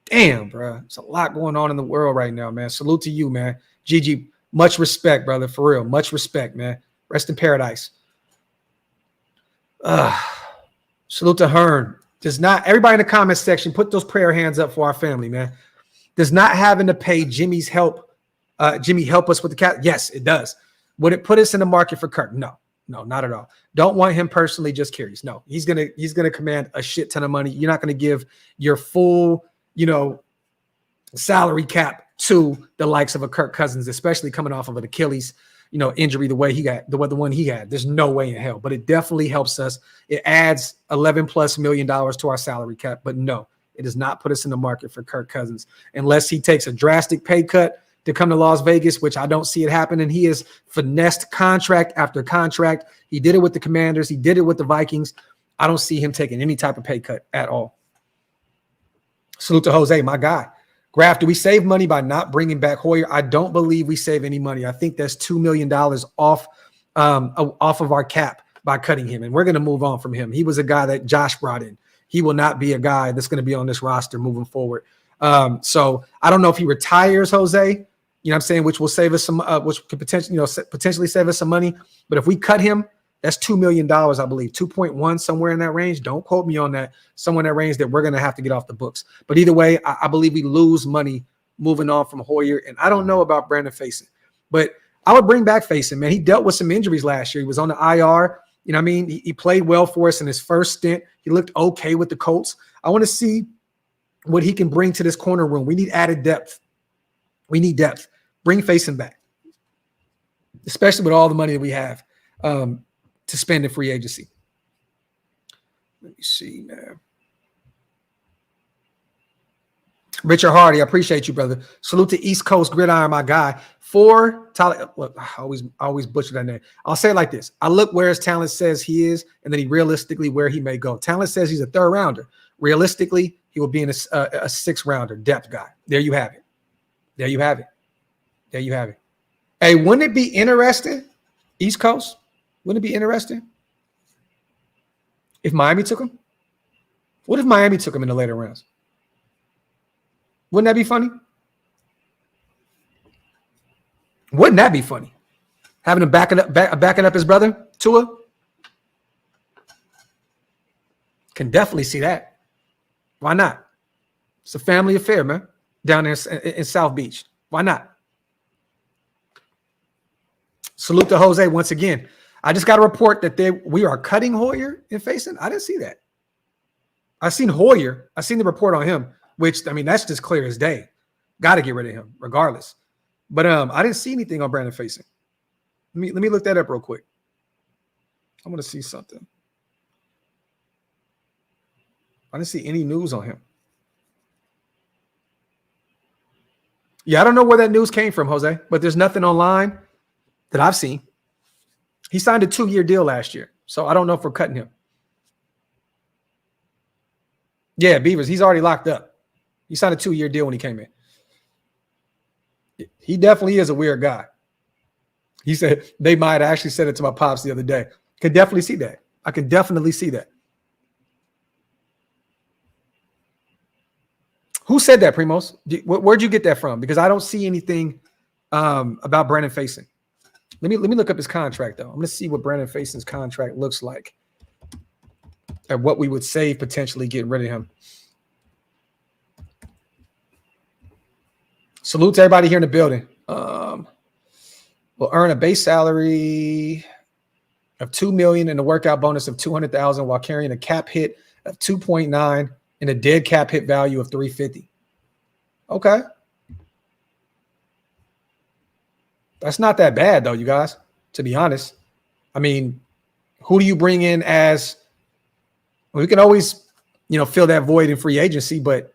Damn, bro. There's a lot going on in the world right now, man. Salute to you, man. GG, much respect, brother. For real. Much respect, man. Rest in paradise. Salute to Hearn. Everybody in the comment section, put those prayer hands up for our family, man. Does not having to pay Jimmy help us with the cat? Yes, it does. Would it put us in the market for Kirk? No, not at all. Don't want him personally, just curious. No, he's gonna command a shit ton of money. You're not gonna give your full, salary cap to the likes of a Kirk Cousins, especially coming off of an Achilles, injury the one he had. There's no way in hell, but it definitely helps us. It adds $11+ million to our salary cap, but no, it does not put us in the market for Kirk Cousins unless he takes a drastic pay cut to come to Las Vegas, which I don't see it happening. He has finessed contract after contract. He did it with the Commanders. He did it with the Vikings. I don't see him taking any type of pay cut at all. Salute to Jose, my guy. Graphk, do we save money by not bringing back Hoyer? I don't believe we save any money. I think that's $2 million off of our cap by cutting him, and we're going to move on from him. He was a guy that Josh brought in. He will not be a guy that's going to be on this roster moving forward. So I don't know if he retires, Jose, what I'm saying, which will save us some, which could potentially save us some money. But if we cut him, that's $2 million, I believe, 2.1, somewhere in that range. Don't quote me on that. Somewhere in that range that we're going to have to get off the books. But either way, I believe we lose money moving on from Hoyer. And I don't know about Brandon Facyson, but I would bring back Facyson, man. He dealt with some injuries last year. He was on the IR. He played well for us in his first stint. He looked okay with the Colts. I want to see what he can bring to this corner room. We need added depth. We need depth. Bring Facyson back, especially with all the money that we have to spend in free agency. Let me see, man. Richard Hardy, I appreciate you, brother. Salute to East Coast Gridiron, my guy. For Tyler, look, I always butcher that name. I'll say it like this. I look where his talent says he is, and then he realistically where he may go. Talent says he's a 3rd rounder. Realistically, he will be in a 6th rounder depth guy. There you have it. There you have it. There you have it. Hey, wouldn't it be interesting, East Coast? Wouldn't it be interesting if Miami took him? What if Miami took him in the later rounds? Wouldn't that be funny? Wouldn't that be funny? Having him backing up his brother, Tua? Can definitely see that. Why not? It's a family affair, man, down there in South Beach. Why not? Salute to Jose once again. I just got a report that we are cutting Hoyer in facing. I didn't see that. I seen Hoyer. I seen the report on him, which, I mean, that's just clear as day. Got to get rid of him regardless. But I didn't see anything on Brandon Facing. Let me look that up real quick. I want to see something. I didn't see any news on him. Yeah, I don't know where that news came from, Jose, but there's nothing online that I've seen. He signed a 2-year deal last year, so I don't know if we're cutting him. Yeah, Beavers, he's already locked up. He signed a 2-year deal when he came in. He definitely is a weird guy. He said they might have actually said it to my pops the other day. Could definitely see that. I can definitely see that. Who said that, Primos? Where'd you get that from? Because I don't see anything about Brandon Facing. Let me look up his contract, though. I'm going to see what Brandon Facing's contract looks like and what we would save potentially getting rid of him. Salute to everybody here in the building. Will earn a base salary of $2 million and a workout bonus of $200,000 while carrying a cap hit of 2.9 and a dead cap hit value of 350. Okay. That's not that bad, though, you guys, to be honest. I mean, who do you bring in as – we can always, fill that void in free agency, but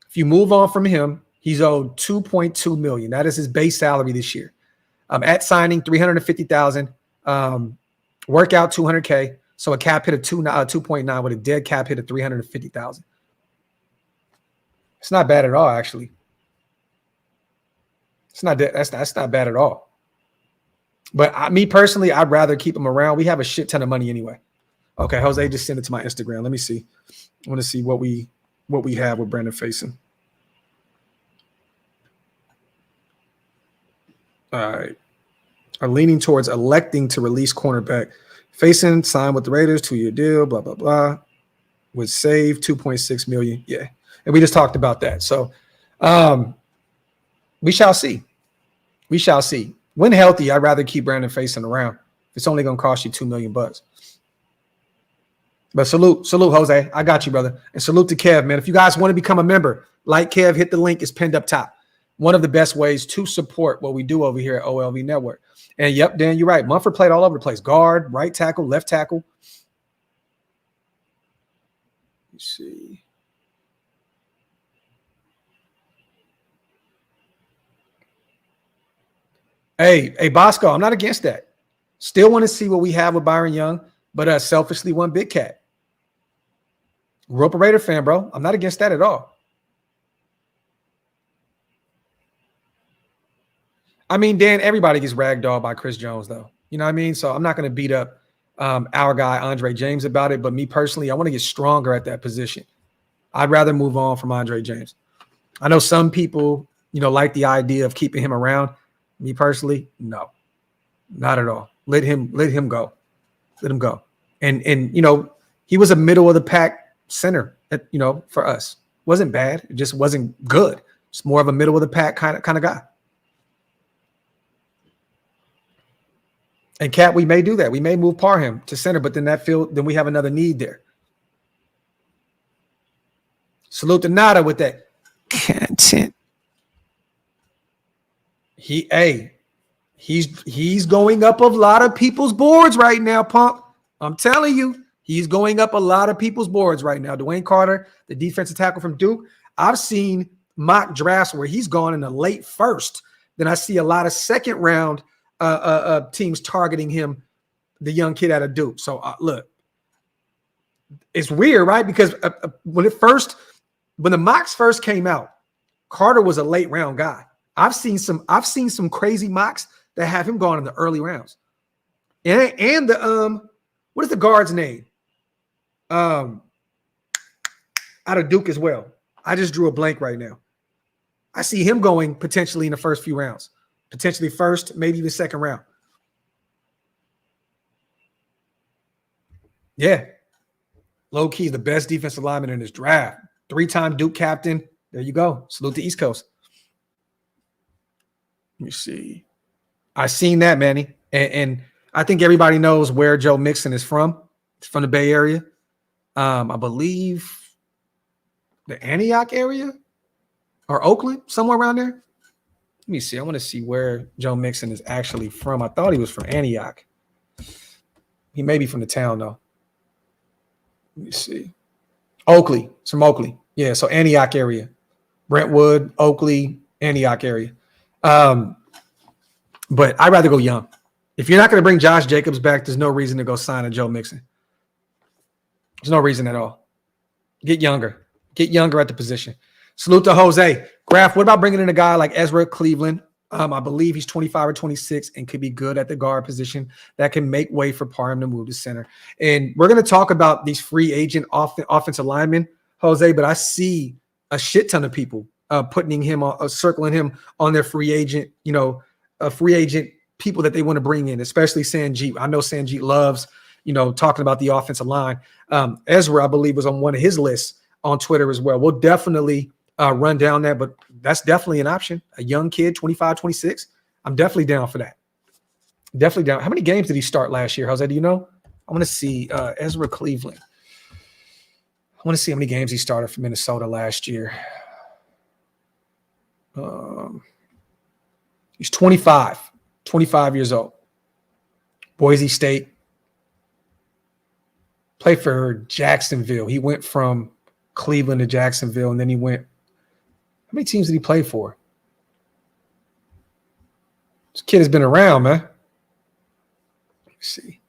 if you move on from him, he's owed $2.2 million. That is his base salary this year. At signing, $350,000, workout $200K, so a cap hit of 2.9 with a dead cap hit of $350,000. It's not bad at all, actually. It's not that's not bad at all. But me personally, I'd rather keep him around. We have a shit ton of money anyway. Okay, Jose just sent it to my Instagram. Let me see. I want to see what we have with Brandon Facing. All right. Are leaning towards electing to release cornerback. Facing signed with the Raiders, 2-year deal, blah, blah, blah. Would save $2.6 million. Yeah. And we just talked about that. So we shall see. We shall see. When healthy, I'd rather keep Brandon Facing around. It's only going to cost you $2 million. But salute, Jose. I got you, brother. And salute to Kev, man. If you guys want to become a member, like Kev, hit the link. It's pinned up top. One of the best ways to support what we do over here at OLV Network. And yep, Dan, you're right. Mumford played all over the place. Guard, right tackle, left tackle. Let's see. Hey, Bosco, I'm not against that. Still want to see what we have with Byron Young, but selfishly one Big Cat. Grew up a Raider fan, bro. I'm not against that at all. I mean, Dan, everybody gets ragdolled by Chris Jones, though. You know what I mean? So I'm not going to beat up our guy, Andre James, about it. But me personally, I want to get stronger at that position. I'd rather move on from Andre James. I know some people, like the idea of keeping him around. Me personally, no, not at all. Let him go. Let him go. And he was a middle of the pack center, for us. Wasn't bad. It just wasn't good. It's more of a middle of the pack kind of guy. And Cat, we may do that. We may move Parham to center, but then then we have another need there. Salute to Nada with that content. He's going up a lot of people's boards right now, Pump. I'm telling you, he's going up a lot of people's boards right now. Dwayne Carter, the defensive tackle from Duke. I've seen mock drafts where he's gone in the late first, then I see a lot of second round teams targeting him, the young kid out of Duke. So look, it's weird, right? Because when the mocks first came out, Carter was a late round guy. I've seen some crazy mocks that have him gone in the early rounds. And the what is the guard's name? Out of Duke as well. I just drew a blank right now. I see him going potentially in the first few rounds, potentially first, maybe even second round. Yeah. Low key, the best defensive lineman in this draft. 3-time Duke captain. There you go. Salute the East Coast. Let me see. I seen that, Manny. And I think everybody knows where Joe Mixon is from. It's from the Bay Area. I believe the Antioch area or Oakland, somewhere around there. Let me see. I want to see where Joe Mixon is actually from. I thought he was from Antioch. He may be from the town, though. Let me see. Oakley. It's from Oakley. Yeah, so Antioch area. Brentwood, Oakley, Antioch area. But I'd rather go young. If you're not going to bring Josh Jacobs back, there's no reason to go sign a Joe Mixon. There's no reason at all. Get younger. Get younger at the position. Salute to Jose. Graphk, what about bringing in a guy like Ezra Cleveland? I believe he's 25 or 26 and could be good at the guard position that can make way for Parham to move to center. And we're going to talk about these free agent offensive linemen, Jose, but I see a shit ton of people putting him on, circling him on their free agent, free agent people that they want to bring in, especially Sanjit. I know Sanjit loves, talking about the offensive line. Ezra, I believe, was on one of his lists on Twitter as well. We'll definitely run down that, but that's definitely an option. A young kid, 25, 26. I'm definitely down for that. Definitely down. How many games did he start last year, Jose? Do you know? I want to see Ezra Cleveland. I want to see how many games he started for Minnesota last year. He's 25 years old. Boise State. Played for Jacksonville. He went from Cleveland to Jacksonville, and then he went. How many teams did he play for? This kid has been around, man. Let me see.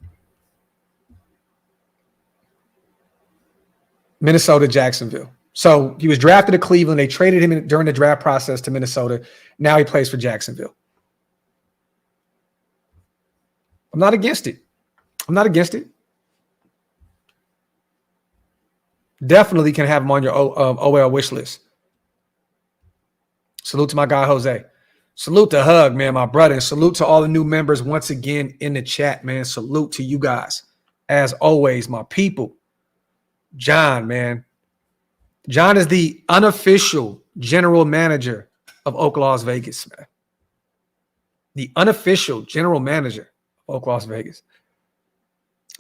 Minnesota, Jacksonville. So he was drafted to Cleveland. They traded him during the draft process to Minnesota. Now he plays for Jacksonville. I'm not against it. Definitely can have him on your OL wish list. Salute to my guy, Jose. Salute to Hug, man, my brother. And salute to all the new members once again in the chat, man. Salute to you guys. As always, my people. John, man. John is the unofficial general manager of OakLosVegas, man. The unofficial general manager of OakLosVegas.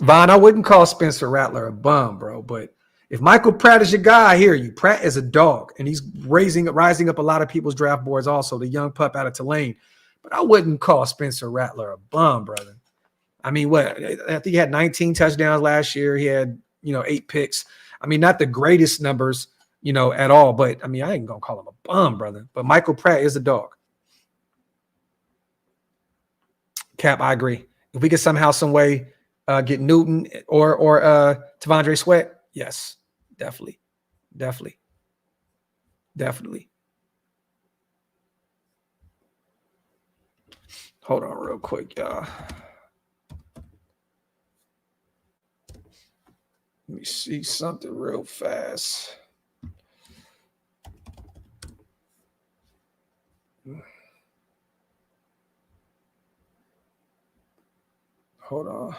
Vaughn, I wouldn't call Spencer Rattler a bum, bro, but if Michael Pratt is your guy, I hear you. Pratt is a dog, and he's rising up a lot of people's draft boards also, the young pup out of Tulane. But I wouldn't call Spencer Rattler a bum, brother. I mean, what? I think he had 19 touchdowns last year. He had, 8 picks. I mean, not the greatest numbers, at all. But, I mean, I ain't going to call him a bum, brother. But Michael Pratt is a dog. Cap, I agree. If we could somehow, some way get Newton or T'Vondre Sweat, yes, definitely. Hold on real quick, y'all. Let me see something real fast. Hold on.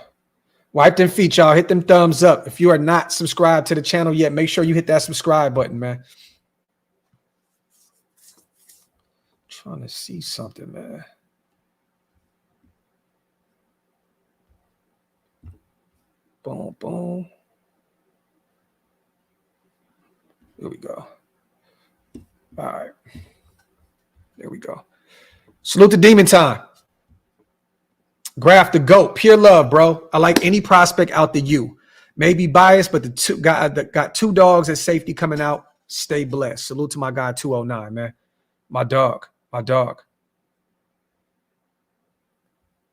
Wipe them feet, y'all. Hit them thumbs up. If you are not subscribed to the channel yet, make sure you hit that subscribe button, man. Trying to see something, man. Boom, boom. Here we go. All right. There we go. Salute to Demon Time. Graphk the GOAT. Pure love, bro. I like any prospect out the U. Maybe biased, but the two got 2 dogs at safety coming out. Stay blessed. Salute to my guy 209, man. My dog. Let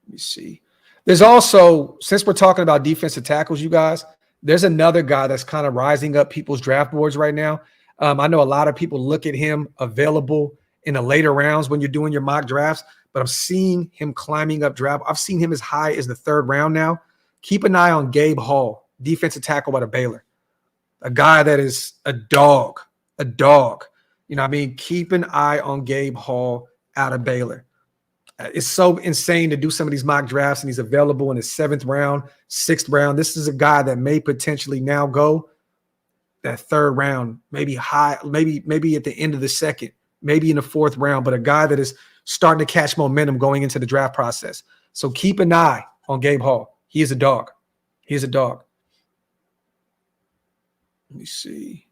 me see. There's also, since we're talking about defensive tackles, you guys, there's another guy that's kind of rising up people's draft boards right now. I know a lot of people look at him available in the later rounds when you're doing your mock drafts, but I'm seeing him climbing up draft. I've seen him as high as the 3rd round now. Keep an eye on Gabe Hall, defensive tackle out of Baylor. A guy that is a dog. You know what I mean? Keep an eye on Gabe Hall out of Baylor. It's so insane to do some of these mock drafts, and he's available in his 7th round, 6th round. This is a guy that may potentially now go that 3rd round, maybe high, maybe at the end of the 2nd, maybe in the 4th round, but a guy that is starting to catch momentum going into the draft process. So keep an eye on Gabe Hall. He is a dog. Let me see.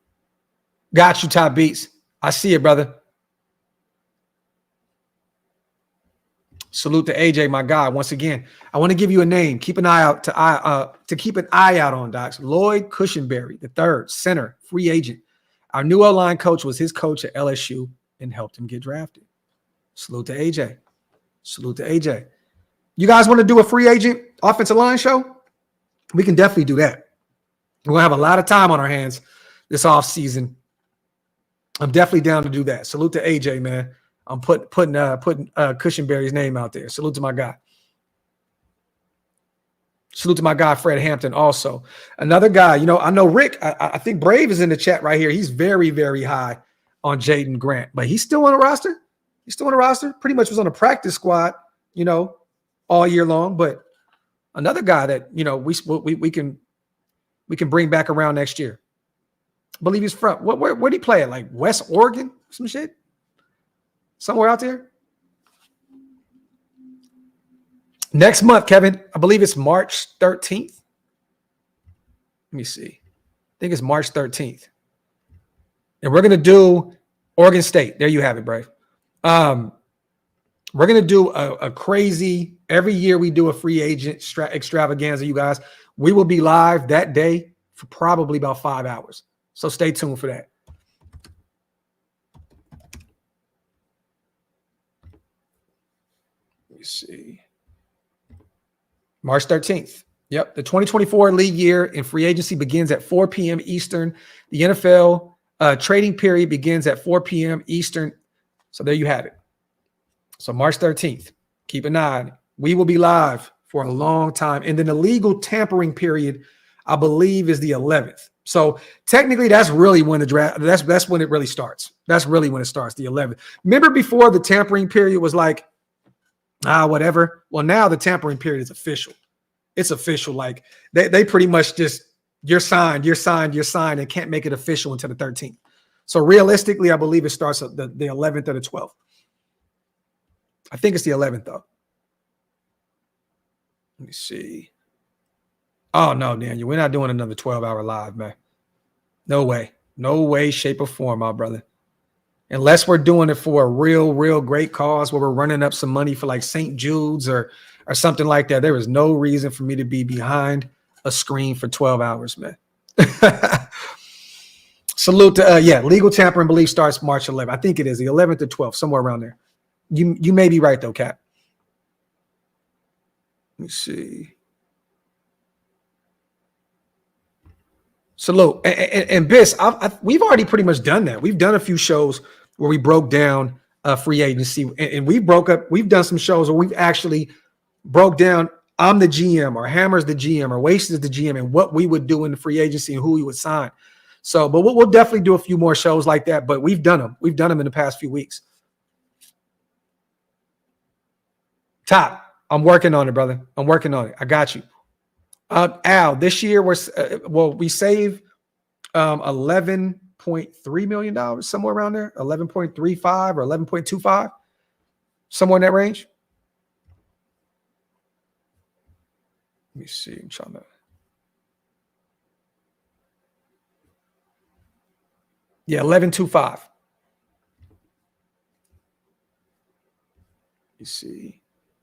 Got you, Top Beats. I see it, brother. Salute to AJ, my guy. Once again, I want to give you a name. Keep an eye out to keep an eye out on, Docs. Lloyd Cushenberry, the 3rd, center, free agent. Our new O-line coach was his coach at LSU and helped him get drafted. Salute to AJ. You guys want to do a free agent offensive line show? We can definitely do that. We're going to have a lot of time on our hands this offseason. I'm definitely down to do that. Salute to AJ, man. I'm putting Cushenberry's name out there. Salute to my guy. Salute to my guy, Fred Hampton, also. Another guy, I know Rick, I think Brave is in the chat right here. He's very, very high on Jaden Grant, but he's still on the roster. Pretty much was on the practice squad, all year long. But another guy that, we can bring back around next year. I believe he's from, where'd he play at? Like West Oregon? Some shit? Somewhere out there. Next month, Kevin, I believe it's March 13th. Let me see. I think it's March 13th. And we're going to do Oregon State. There you have it, Brave. We're going to do a crazy, every year we do a free agent extravaganza, you guys. We will be live that day for probably about 5 hours. So stay tuned for that. See, March 13th. Yep. The 2024 league year and free agency begins at 4 p.m. Eastern. The NFL trading period begins at 4 p.m. Eastern. So there you have it. So March 13th. Keep an eye on it. We will be live for a long time. And then the legal tampering period, I believe, is the 11th. So technically, that's really when the draft, that's when it really starts. That's really when it starts, the 11th. Remember before the tampering period was like, whatever. Well, now the tampering period is official. It's official. Like they pretty much just, you're signed, and can't make it official until the 13th. So realistically, I believe it starts at the 11th or the 12th. I think it's the 11th though. Let me see. Oh no, Daniel, we're not doing another 12-hour live, man. No way, shape or form, my brother. Unless we're doing it for a real great cause where we're running up some money for like St. Jude's or something like that. There is no reason for me to be behind a screen for 12 hours, man. Salute to, legal tampering belief starts March 11th. I think it is the 11th or 12th, somewhere around there. You may be right though, Cap. Let me see. Salute. And Biss, we've already pretty much done that. We've done a few shows where we broke down free agency, and we've done some shows where we've actually broke down, I'm the GM, or Hammer's the GM, or Waste is the GM, and what we would do in the free agency and who we would sign. So, but we'll definitely do a few more shows like that, but we've done them. We've done them in the past few weeks. Top, I'm working on it, brother. I'm working on it. I got you. Al, this year we saved $11.3 million, somewhere around there, 11.35 or 11.25, somewhere in that range. Let me see. I'm trying to. Yeah, 11.25. You see.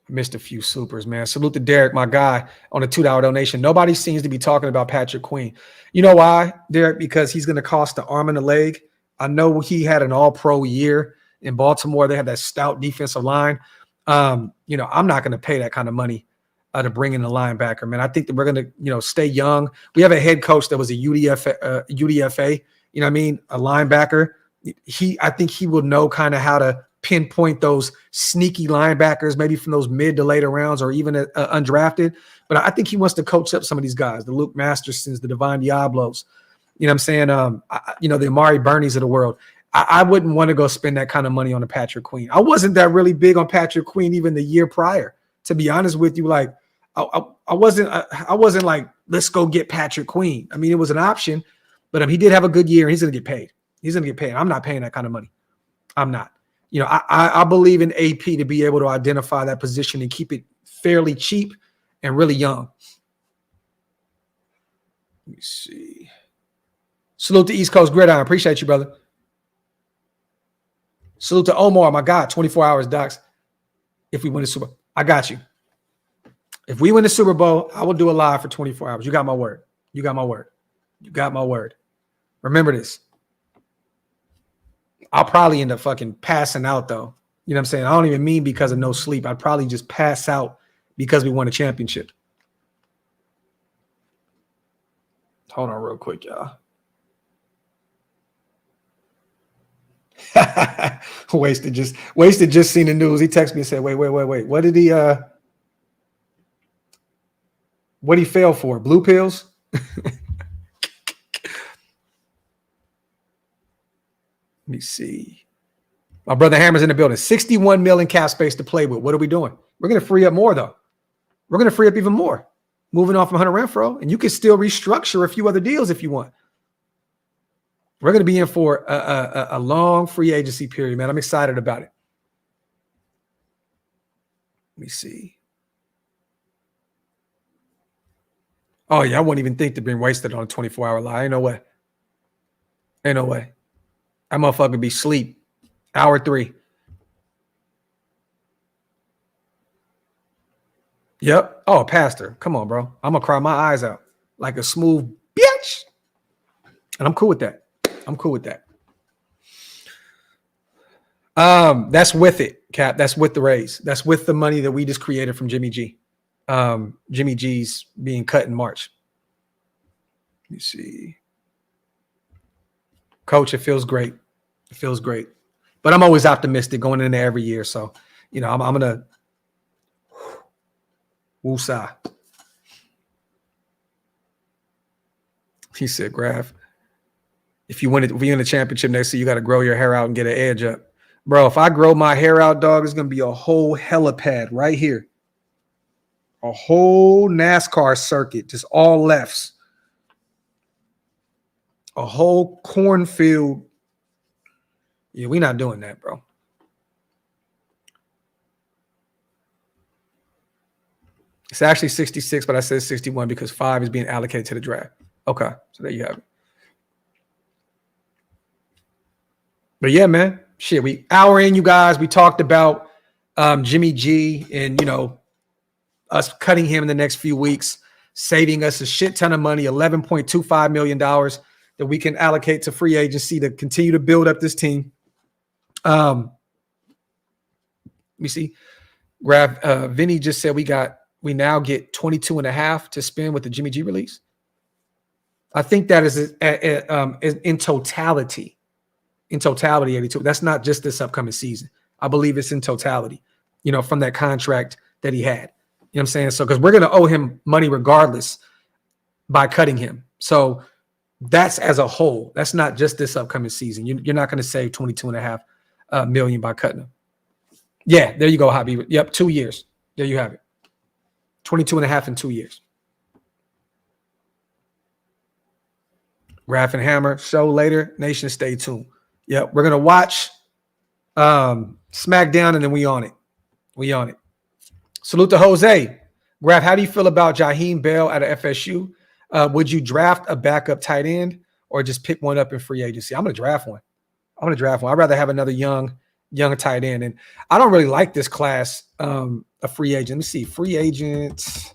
I missed a few supers, man. Salute to Derek, my guy, on a $2 donation. Nobody seems to be talking about Patrick Queen. You know why, Derek? Because he's going to cost the arm and a leg I know he had an all-pro year in Baltimore. They had that stout defensive line. I'm not going to pay that kind of money to bring in a linebacker, man. I think that we're going to, stay young. We have a head coach that was a UDFA, you know what I mean? A linebacker. I think he will know kind of how to pinpoint those sneaky linebackers, maybe from those mid to later rounds or even undrafted. But I think he wants to coach up some of these guys, the Luke Mastersons, the Devon Diablos. You know what I'm saying? The Amari Bernies of the world. I wouldn't want to go spend that kind of money on a Patrick Queen. I wasn't that really big on Patrick Queen even the year prior, to be honest with you. Like, I wasn't like, let's go get Patrick Queen. I mean, it was an option, but he did have a good year and he's going to get paid. He's going to get paid. I'm not paying that kind of money. I'm not. I believe in AP to be able to identify that position and keep it fairly cheap and really young. Let me see. Salute to East Coast Gridiron. Appreciate you, brother. Salute to Omar, my God. 24 hours, Docs. If we win the Super Bowl, I got you. If we win the Super Bowl, I will do a live for 24 hours. You got my word. You got my word. You got my word. Remember this. I'll probably end up fucking passing out, though. You know what I'm saying? I don't even mean because of no sleep. I'd probably just pass out because we won a championship. Hold on real quick, y'all. Wasted just seen the news. He texted me and said, wait. What did he fail for? Blue pills? Let me see. My brother Hammer's in the building. 61 million cap space to play with. What are we doing? We're going to free up more, though. We're going to free up even more. Moving off from Hunter Renfrow. And you can still restructure a few other deals if you want. We're going to be in for a long free agency period, man. I'm excited about it. Let me see. Oh, yeah, I wouldn't even think to be wasted on a 24-hour lie. Ain't no way. That motherfucker be sleep. Hour 3. Yep. Oh, Pastor. Come on, bro. I'm going to cry my eyes out like a smooth bitch. And I'm cool with that. That's with it, Cap. That's with the raise. That's with the money that we just created from Jimmy G. Jimmy G's being cut in March. Let me see. Coach, it feels great. But I'm always optimistic going in there every year. So, I'm going to woosah. He said, Graphk, if you win the championship next year, you got to grow your hair out and get an edge up. Bro, if I grow my hair out, dog, it's going to be a whole helipad right here. A whole NASCAR circuit, just all lefts. A whole cornfield. Yeah, we're not doing that, bro. It's actually 66, but I said 61 because 5 is being allocated to the draft. Okay, so there you have it. But yeah, man, shit, we hour in, you guys. We talked about Jimmy G and, us cutting him in the next few weeks, saving us a shit ton of money, $11.25 million that we can allocate to free agency to continue to build up this team. Let me see. Vinny just said we now get 22.5 to spend with the Jimmy G release. I think that is in totality. In totality, 82. That's not just this upcoming season. I believe it's in totality, from that contract that he had. You know what I'm saying? So, because we're going to owe him money regardless by cutting him. So that's as a whole. That's not just this upcoming season. You're not going to save $22.5 million by cutting him. Yeah, there you go, Hobby. Yep, 2 years. There you have it. 22.5 in 2 years. Graphk and Hammer show later. Nation, stay tuned. Yep, we're gonna watch SmackDown and then we on it. Salute to Jose. Graphk, how do you feel about Jaheim Bell at FSU? Would you draft a backup tight end or just pick one up in free agency? I'm gonna draft one. I'd rather have another young tight end. And I don't really like this class of free agent. Let me see. Free agents,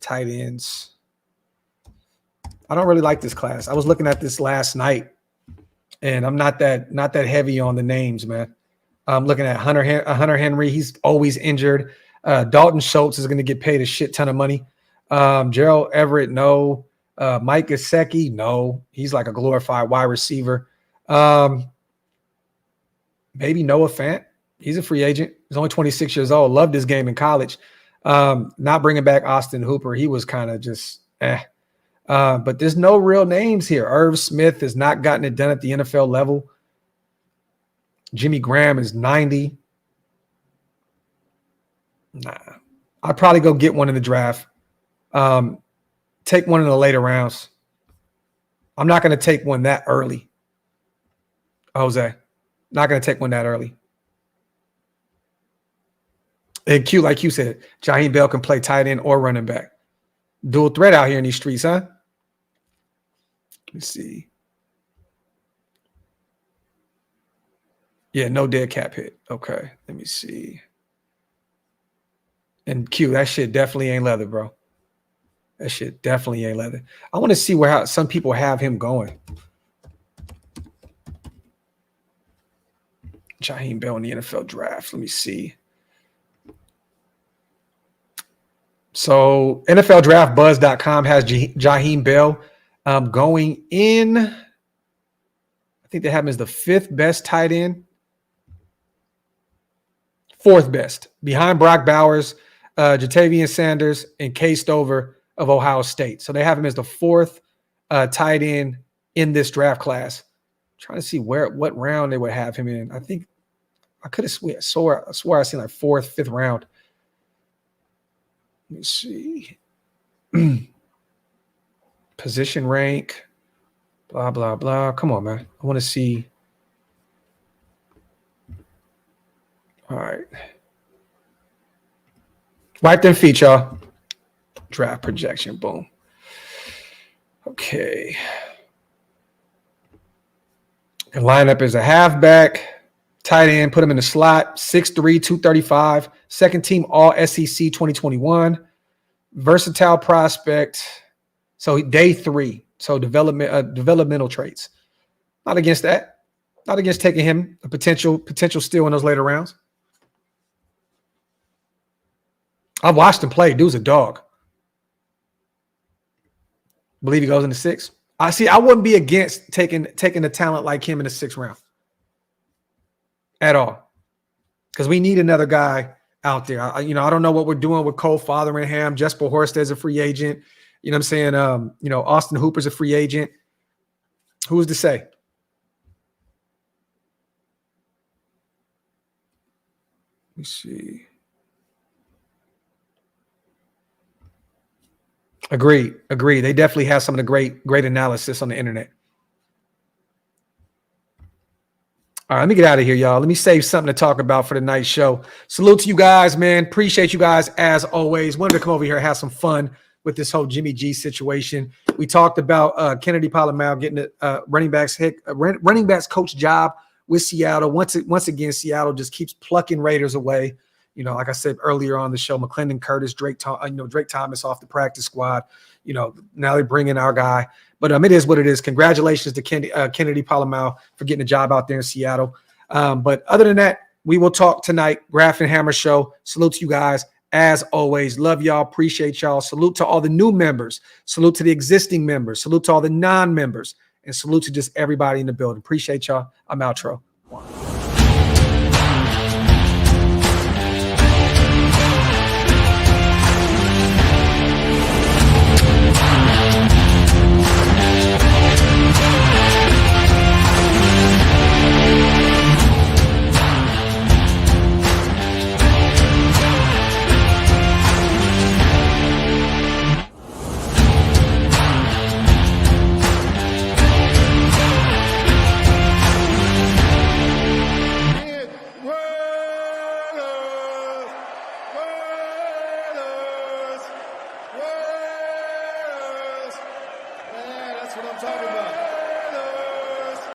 tight ends. I don't really like this class. I was looking at this last night. And I'm not that heavy on the names, man. I'm looking at Hunter Henry. He's always injured. Dalton Schultz is going to get paid a shit ton of money. Gerald Everett, no. Mike Gesicki, no. He's like a glorified wide receiver. Maybe Noah Fant. He's a free agent. He's only 26 years old. Loved his game in college. Not bringing back Austin Hooper. He was kind of just but there's no real names here. Irv Smith has not gotten it done at the NFL level. Jimmy Graham is 90. Nah. I'd probably go get one in the draft. Take one in the later rounds. I'm not going to take one that early. Jose. Not going to take one that early. And Q, like you said, Jaheim Bell can play tight end or running back. Dual threat out here in these streets, huh? Let me see. Yeah, no dead cap hit. Okay, let me see. And Q, that shit definitely ain't leather, bro. That shit definitely ain't leather. I want to see how some people have him going. Jaheim Bell in the NFL draft. Let me see. So NFLDraftBuzz.com has Jaheim Bell going in. I think they have him as the 5th best tight end. 4th best. Behind Brock Bowers, Jatavian Sanders, and Kay Stover of Ohio State. So they have him as the 4th tight end in this draft class. I'm trying to see what round they would have him in. I think I could have swore I seen like 4th, 5th round. Let me see. Position rank, blah, blah, blah. Come on, man. I want to see. All right. Wipe them feet, y'all. Draft projection. Boom. Okay. The lineup is a halfback, tight end, put him in the slot, 6'3", 235, second team all SEC 2021, versatile prospect. So day 3, so developmental traits. Not against that. Not against taking him, a potential steal in those later rounds. I've watched him play. Dude's a dog. Believe he goes in the 6th. I wouldn't be against taking a talent like him in the 6th round at all, because we need another guy out there. I don't know what we're doing with Cole Fotheringham. Jesper Horsted a free agent. You know what I'm saying? Austin Hooper's a free agent. Who's to say? Let me see. Agreed. They definitely have some of the great analysis on the internet. All right, let me get out of here, y'all. Let me save something to talk about for the night show. Salute to you guys, man. Appreciate you guys as always. Wanted to come over here and have some fun with this whole Jimmy G situation. We talked about Kennedy Palomar getting a running backs coach job with Seattle. Once again, Seattle just keeps plucking Raiders away. Like I said earlier on the show, McClendon Curtis, Drake Thomas off the practice squad. Now they bring in our guy. But it is what it is. Congratulations to Kennedy Palomar for getting a job out there in Seattle. But other than that, we will talk tonight. Graphk and Hammer Show. Salute to you guys. As always, love y'all. Appreciate y'all. Salute to all the new members. Salute to the existing members. Salute to all the non-members. And salute to just everybody in the building. Appreciate y'all. I'm outro. What I'm talking about.